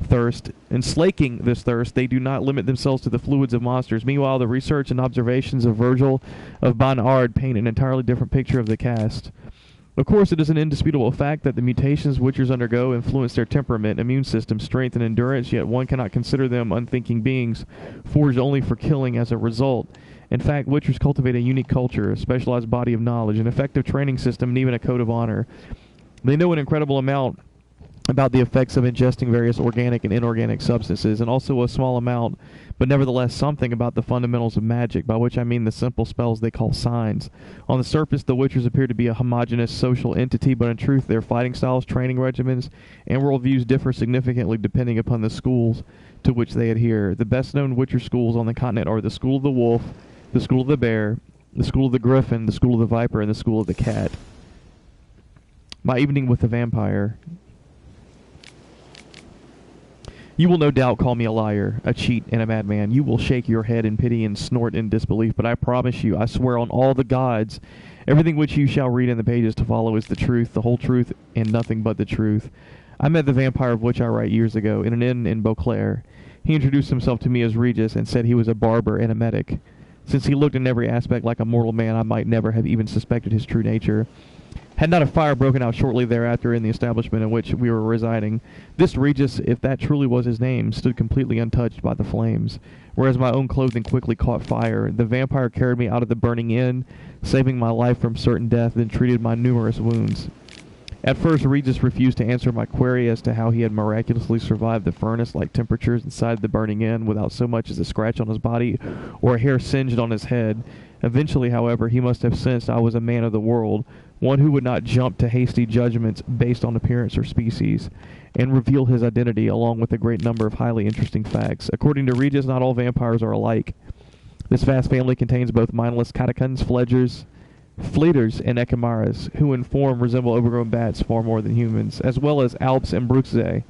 thirst, they do not limit themselves to the fluids of monsters. Meanwhile, the research and observations of Virgil of Bonard paint an entirely different picture of the cast. Of course, it is an indisputable fact that the mutations witchers undergo influence their temperament, immune system, strength, and endurance, yet one cannot consider them unthinking beings, forged only for killing as a result. In fact, witchers cultivate a unique culture, a specialized body of knowledge, an effective training system, and even a code of honor. They know an incredible amount about the effects of ingesting various organic and inorganic substances, and also a small amount, but nevertheless something about the fundamentals of magic, by which I mean the simple spells they call signs. On the surface, the witchers appear to be a homogeneous social entity, but in truth their fighting styles, training regimens, and worldviews differ significantly depending upon the schools to which they adhere. The best-known witcher schools on the continent are the School of the Wolf, the School of the Bear, the School of the Griffin, the School of the Viper, and the School of the Cat. My evening with the vampire. You will no doubt call me a liar, a cheat, and a madman. You will shake your head in pity and snort in disbelief, but I promise you, I swear on all the gods, everything which you shall read in the pages to follow is the truth, the whole truth, and nothing but the truth. I met the vampire of which I write years ago in an inn in Beauclair. He introduced himself to me as Regis and said he was a barber and a medic. Since he looked in every aspect like a mortal man, I might never have even suspected his true nature. Had not a fire broken out shortly thereafter in the establishment in which we were residing, this Regis, if that truly was his name, stood completely untouched by the flames. Whereas my own clothing quickly caught fire, the vampire carried me out of the burning inn, saving my life from certain death, then treated my numerous wounds. At first, Regis refused to answer my query as to how he had miraculously survived the furnace-like temperatures inside the burning inn without so much as a scratch on his body or a hair singed on his head. Eventually, however, he must have sensed I was a man of the world, one who would not jump to hasty judgments based on appearance or species, and reveal his identity along with a great number of highly interesting facts. According to Regis, not all vampires are alike. This vast family contains both mindless catechins, fleeters, and echimaras, who in form resemble overgrown bats far more than humans, as well as alps and bruxae,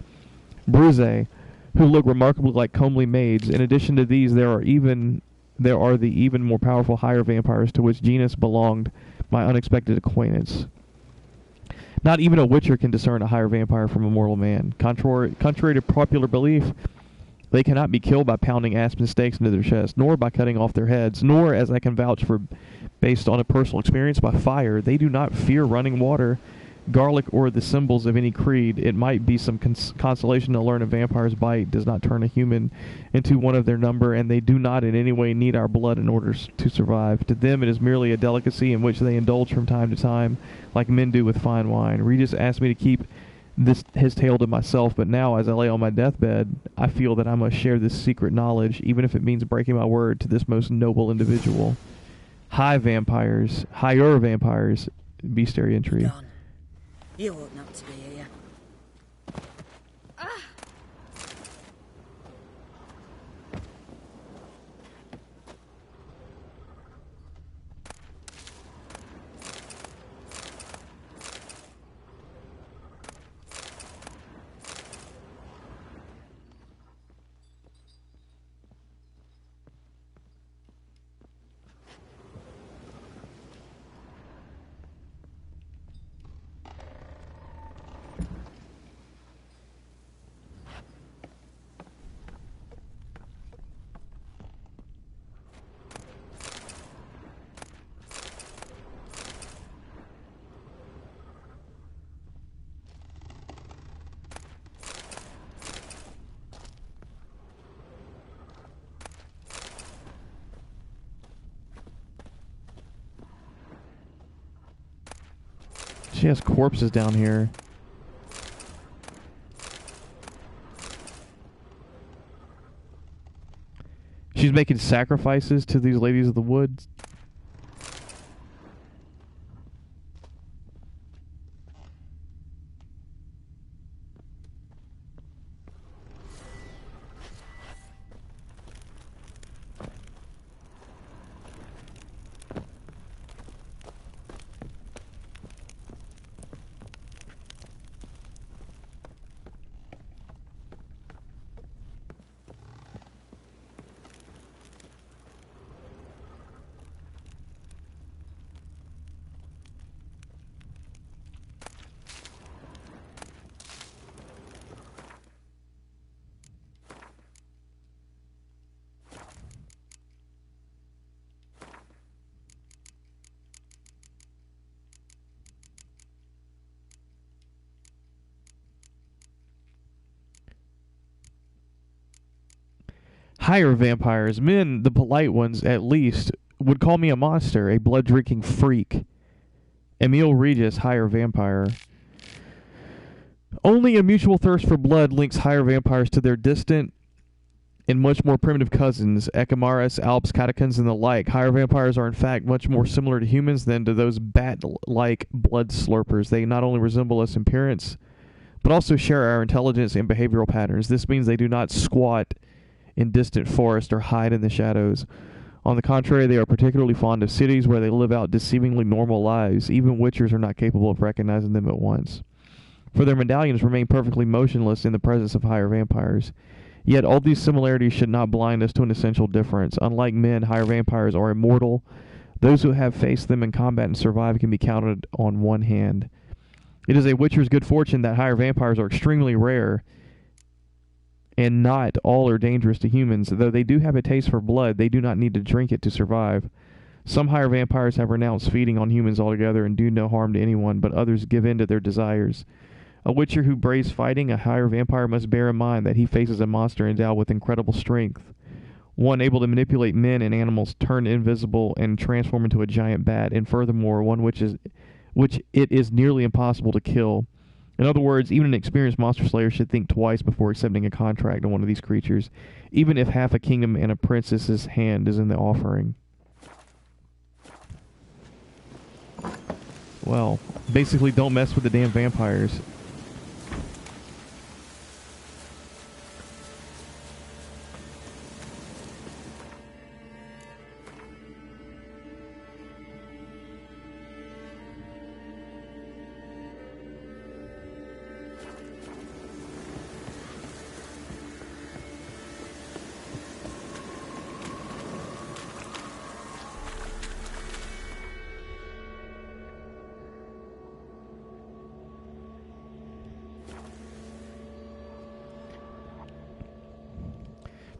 who look remarkably like comely maids. In addition to these, there are the even more powerful higher vampires to which genus belonged my unexpected acquaintance. Not even a witcher can discern a higher vampire from a mortal man. Contrary to popular belief, they cannot be killed by pounding aspen stakes into their chest, nor by cutting off their heads, nor, as I can vouch for based on a personal experience, by fire. They do not fear running water, garlic, or the symbols of any creed. It might be some consolation to learn a vampire's bite does not turn a human into one of their number, and they do not in any way need our blood in order to survive. To them it is merely a delicacy in which they indulge from time to time, like men do with fine wine. Regis asked me to keep his tale to myself, but now, as I lay on my deathbed, I feel that I must share this secret knowledge, even if it means breaking my word to this most noble individual. Higher vampires, bestiary entry. Don, you ought not to be here. She has corpses down here. She's making sacrifices to these ladies of the woods. Higher vampires, men, the polite ones at least, would call me a monster, a blood-drinking freak. Emil Regis, higher vampire. Only a mutual thirst for blood links higher vampires to their distant and much more primitive cousins, Echimaras, Alps, catechins, and the like. Higher vampires are in fact much more similar to humans than to those bat-like blood slurpers. They not only resemble us in appearance, but also share our intelligence and behavioral patterns. This means they do not squat in distant forests or hide in the shadows. On the contrary, they are particularly fond of cities where they live out deceivingly normal lives. Even witchers are not capable of recognizing them at once. for their medallions remain perfectly motionless in the presence of higher vampires. Yet all these similarities should not blind us to an essential difference. Unlike men, higher vampires are immortal. Those who have faced them in combat and survived can be counted on one hand. It is a witcher's good fortune that higher vampires are extremely rare, and not all are dangerous to humans. Though they do have a taste for blood, they do not need to drink it to survive. Some higher vampires have renounced feeding on humans altogether and do no harm to anyone, but others give in to their desires. A witcher who braves fighting a higher vampire must bear in mind that he faces a monster endowed with incredible strength, one able to manipulate men and animals, turn invisible, and transform into a giant bat, and furthermore, one which it is nearly impossible to kill. In other words, even an experienced monster slayer should think twice before accepting a contract on one of these creatures, even if half a kingdom and a princess's hand is in the offering. Well, basically don't mess with the damn vampires.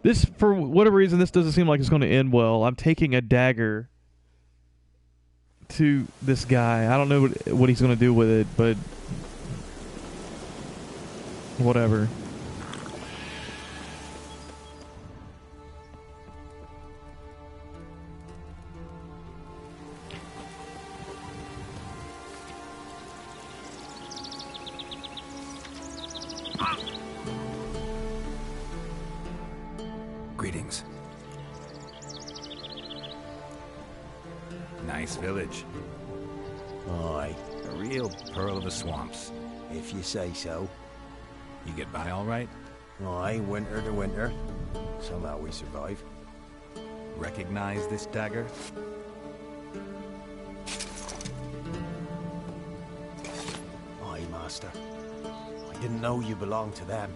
This, for whatever reason, this doesn't seem like it's going to end well. I'm taking a dagger to this guy. I don't know what he's going to do with it, but whatever. Greetings. Nice village. Aye. A real pearl of the swamps. If you say so. You get by all right? Aye, winter to winter. Somehow we survive. Recognize this dagger? Aye, master. I didn't know you belonged to them.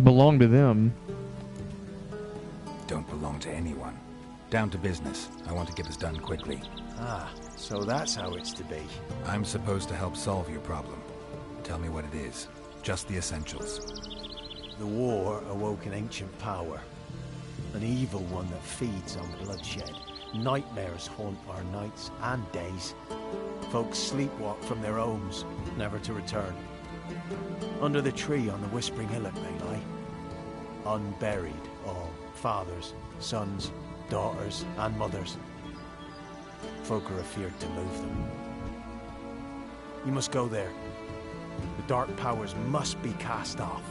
Belong to them. Don't belong to anyone. Down to business. I want to get this done quickly. Ah, so that's how it's to be. I'm supposed to help solve your problem. Tell me what it is. Just the essentials. The war awoke an ancient power. An evil one that feeds on bloodshed. Nightmares haunt our nights and days. Folks sleepwalk from their homes, never to return. Under the tree on the Whispering Hillock they lie. Unburied all. Fathers, sons, daughters, and mothers. Folk are afeared to move them. You must go there. The dark powers must be cast off.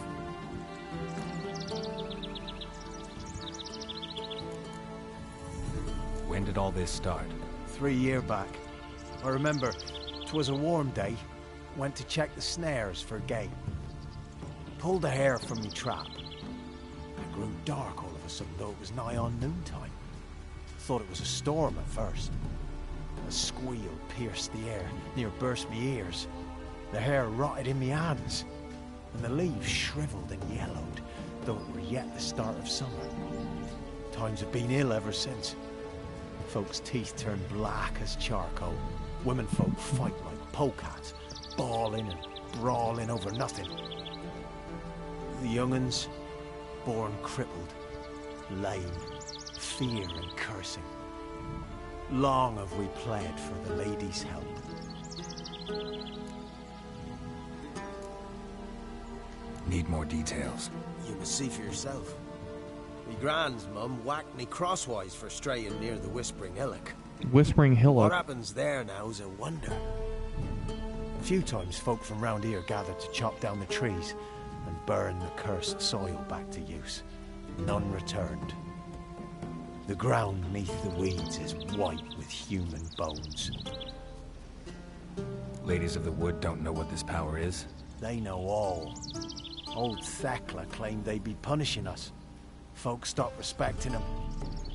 When did all this start? 3 years back. I remember, 'twas a warm day. Went to check the snares for game. Pulled a hare from me trap. It grew dark all of a sudden, though it was nigh on noontime. Thought it was a storm at first. A squeal pierced the air, near burst me ears. The hair rotted in me hands, and the leaves shriveled and yellowed, though it were yet the start of summer. Times have been ill ever since. Folks' teeth turned black as charcoal. Women folk fight like polecats, bawling and brawling over nothing. The young'uns, born crippled, lame, fear and cursing. Long have we pled for the lady's help. Need more details. You must see for yourself. Me grand's mum whacked me crosswise for straying near the Whispering Hillock. Whispering Hillock. What happens there now is a wonder. A few times folk from round here gathered to chop down the trees and burn the cursed soil back to use. None returned. The ground neath the weeds is white with human bones. Ladies of the Wood don't know what this power is? They know all. Old Thekla claimed they'd be punishing us. Folk stopped respecting them.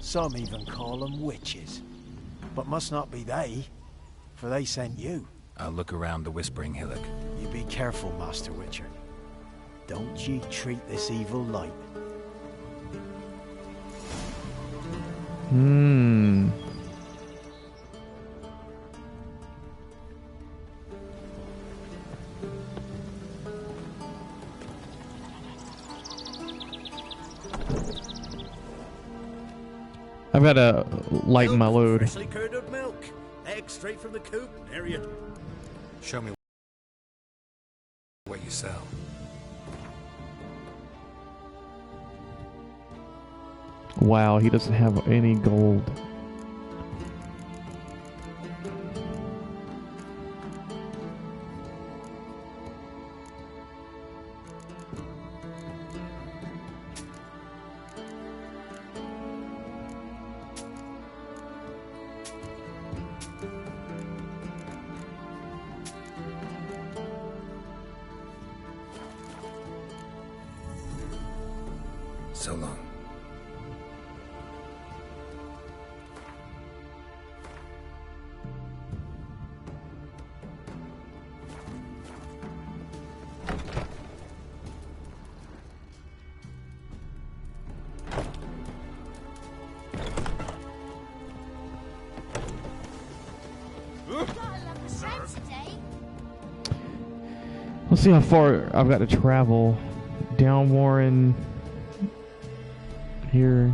Some even call them witches. But must not be they, for they sent you. I'll look around the Whispering Hillock. You be careful, Master Witcher. Don't ye treat this evil light. I've got to lighten my load. Freshly curdled milk. Eggs straight from the coop. There you. Show me what you sell. Wow, he doesn't have any gold. So long. Let's see how far I've got to travel. Down Warren. Here.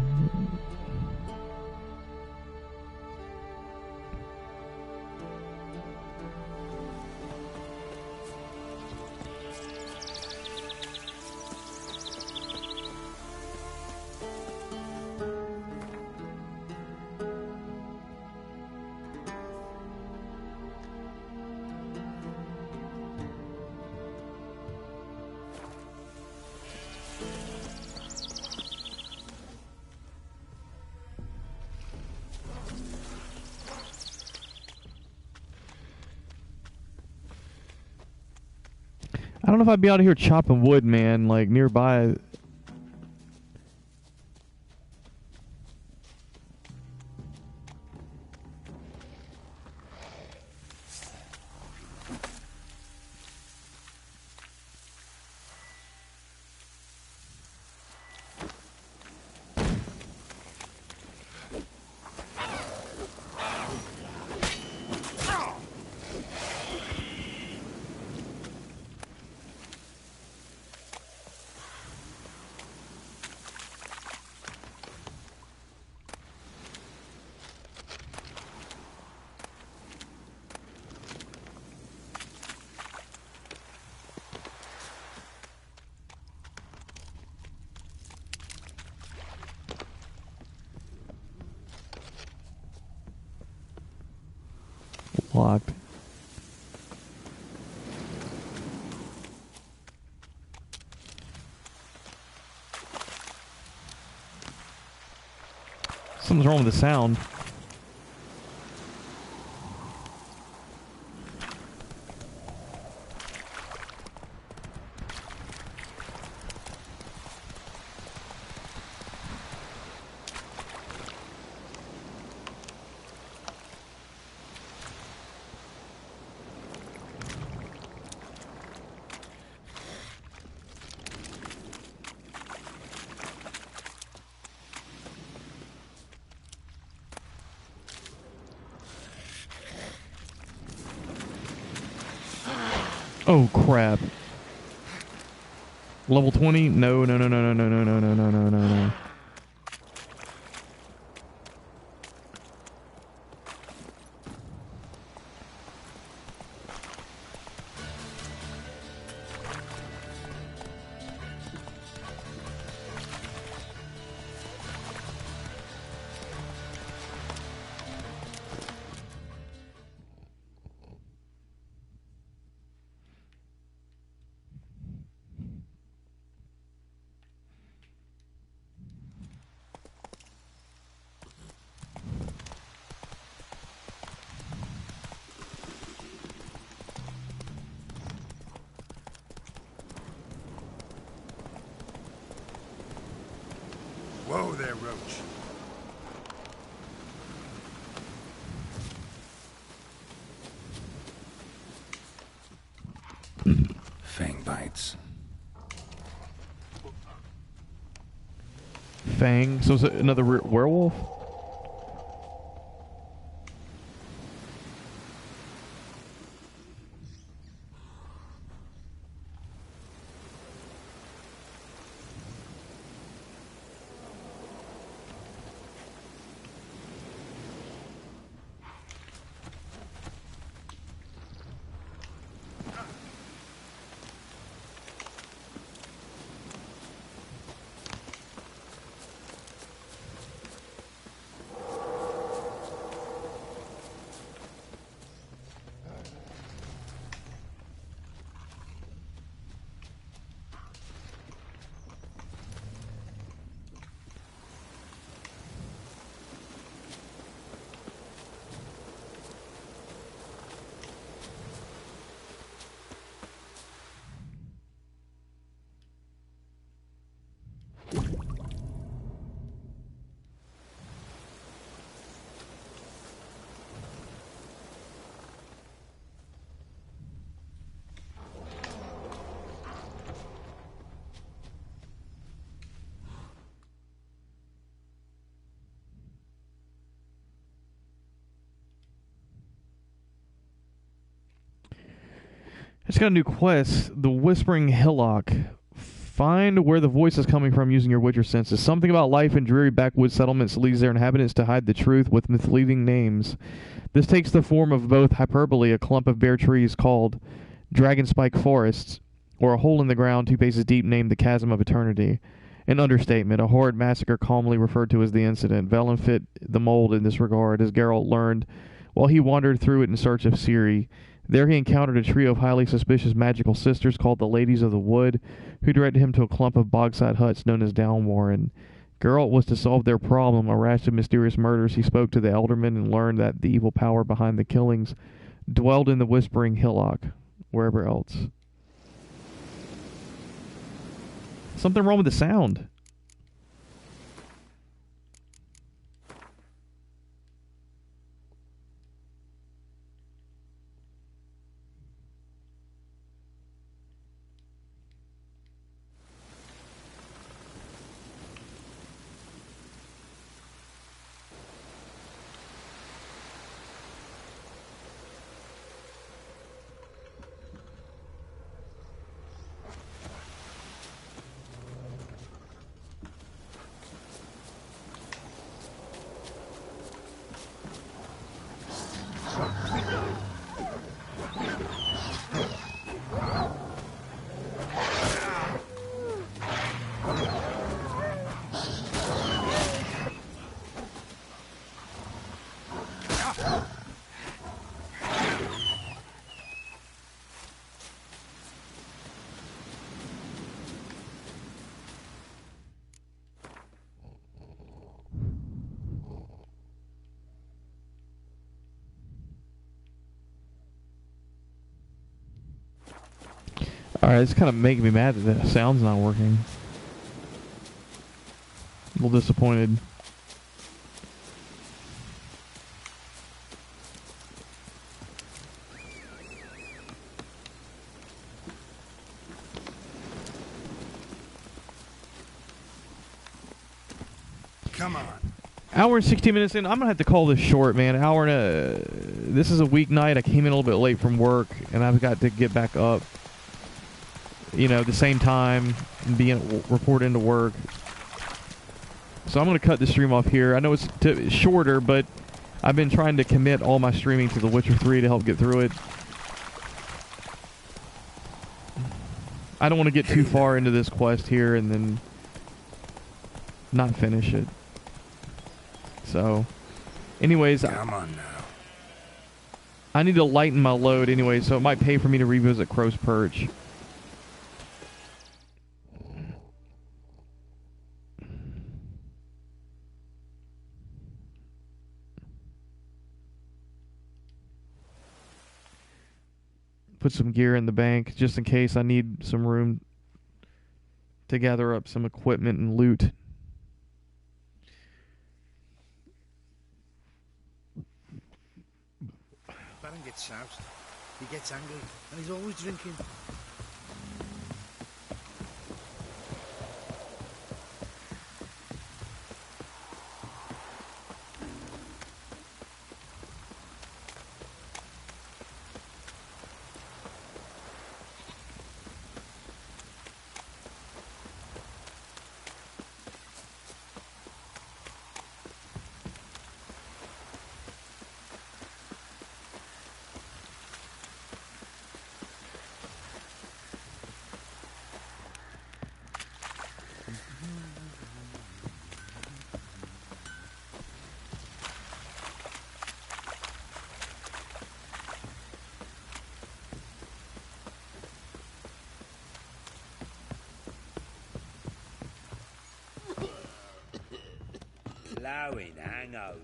I don't know if I'd be out here chopping wood, man, like nearby. Locked. Something's wrong with the sound. Oh crap. Level 20? No, no, no, no, no, no, no, no, no, no, no, no. Whoa there, Roach. Fang. So is it another werewolf? It's got a new quest, the Whispering Hillock. Find where the voice is coming from using your Witcher senses. Something about life in dreary backwoods settlements leads their inhabitants to hide the truth with misleading names. This takes the form of both hyperbole, a clump of bare trees called Dragonspike Forests, or a hole in the ground 2 paces deep named the Chasm of Eternity. An understatement, a horrid massacre calmly referred to as the incident. Velen fit the mold in this regard, as Geralt learned while he wandered through it in search of Ciri. There he encountered a trio of highly suspicious magical sisters called the Ladies of the Wood, who directed him to a clump of bogside huts known as Downwarren. Geralt was to solve their problem, a rash of mysterious murders. He spoke to the Elderman and learned that the evil power behind the killings dwelled in the Whispering Hillock, wherever else. Something wrong with the sound. Alright, it's kind of making me mad that the sound's not working. A little disappointed. Come on. Hour and 16 minutes in. I'm going to have to call this short, man. This is a weeknight. I came in a little bit late from work, and I've got to get back up, the same time and report into work. So I'm going to cut the stream off here. I know it's shorter, but I've been trying to commit all my streaming to The Witcher 3 to help get through it. I don't want to get too far into this quest here and then not finish it. So, anyways, come on now. I need to lighten my load anyway, so it might pay for me to revisit Crow's Perch. Put some gear in the bank just in case I need some room to gather up some equipment and loot. Baron gets out. He gets angry, and he's always drinking. blowing hangover.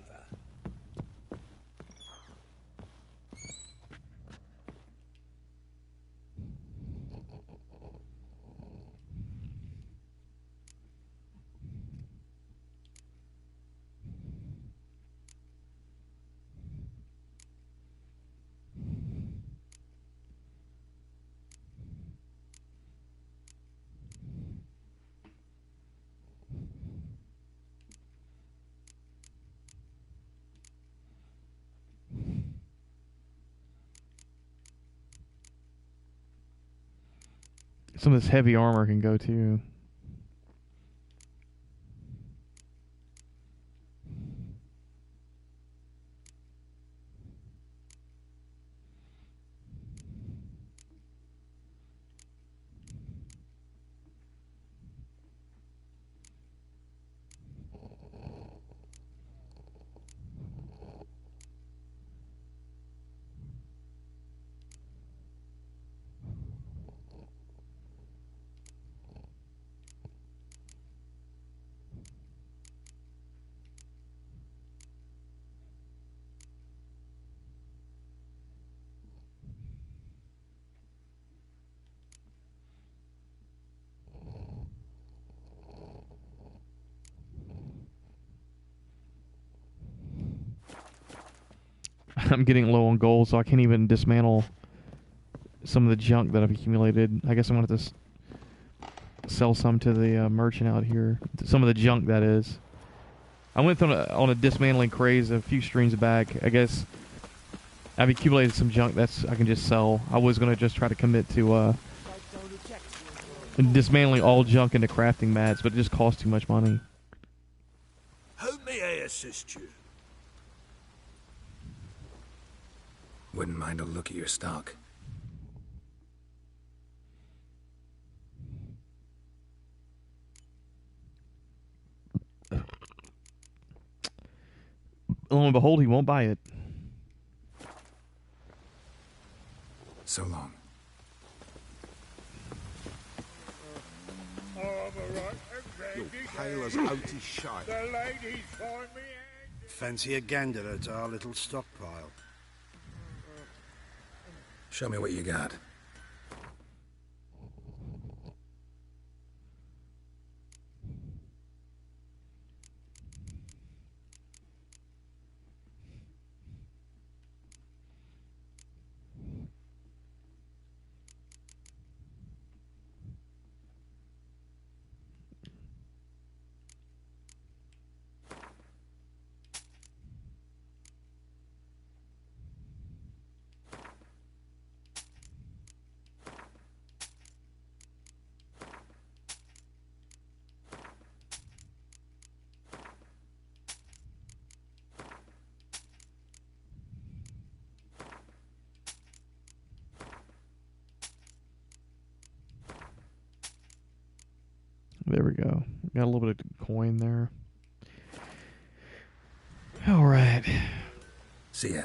Some of this heavy armor can go too. I'm getting low on gold, so I can't even dismantle some of the junk that I've accumulated. I guess I'm going to have to sell some to the merchant out here. Some of the junk, that is. I went on a dismantling craze a few streams back. I guess I've accumulated some junk that's I can just sell. I was going to just try to commit to dismantling all junk into crafting mats, but it just costs too much money. How may I assist you? Wouldn't mind a look at your stock. Lo and behold, he won't buy it. So long. You're pale as outy shite. The ladies find me. Fancy a gander at our little stockpile. Show me what you got. There we go. Got a little bit of coin there. All right. See ya.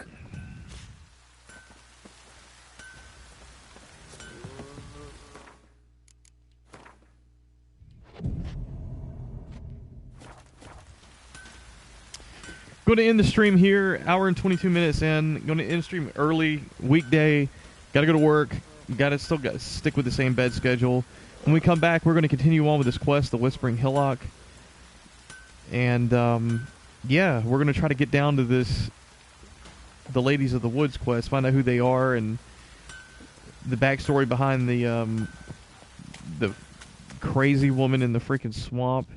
Going to end the stream here. Hour and 22 minutes in. Going to end the stream early, weekday. Got to go to work. Got to stick with the same bed schedule. When we come back, we're going to continue on with this quest, the Whispering Hillock. And, yeah, we're going to try to get down to the Ladies of the Woods quest, find out who they are and the backstory behind the crazy woman in the freaking swamp.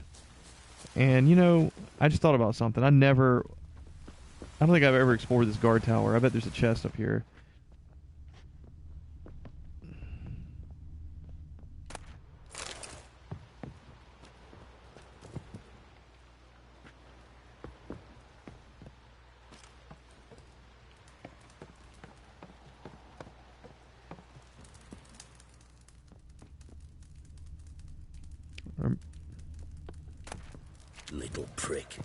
And, you know, I just thought about something. I don't think I've ever explored this guard tower. I bet there's a chest up here. Little prick.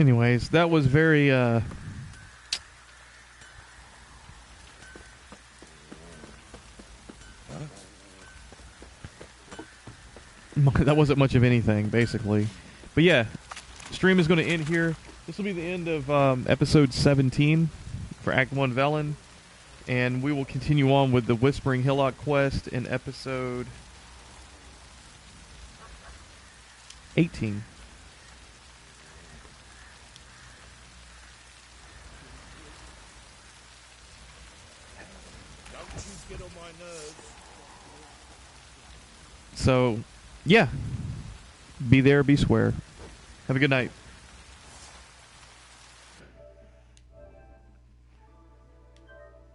anyways, that was very that wasn't much of anything, basically. But yeah, stream is going to end here. This will be the end of episode 17 for Act 1 Velen. And we will continue on with the Whispering Hillock quest in episode 18. So, yeah. Be there, be square. Have a good night.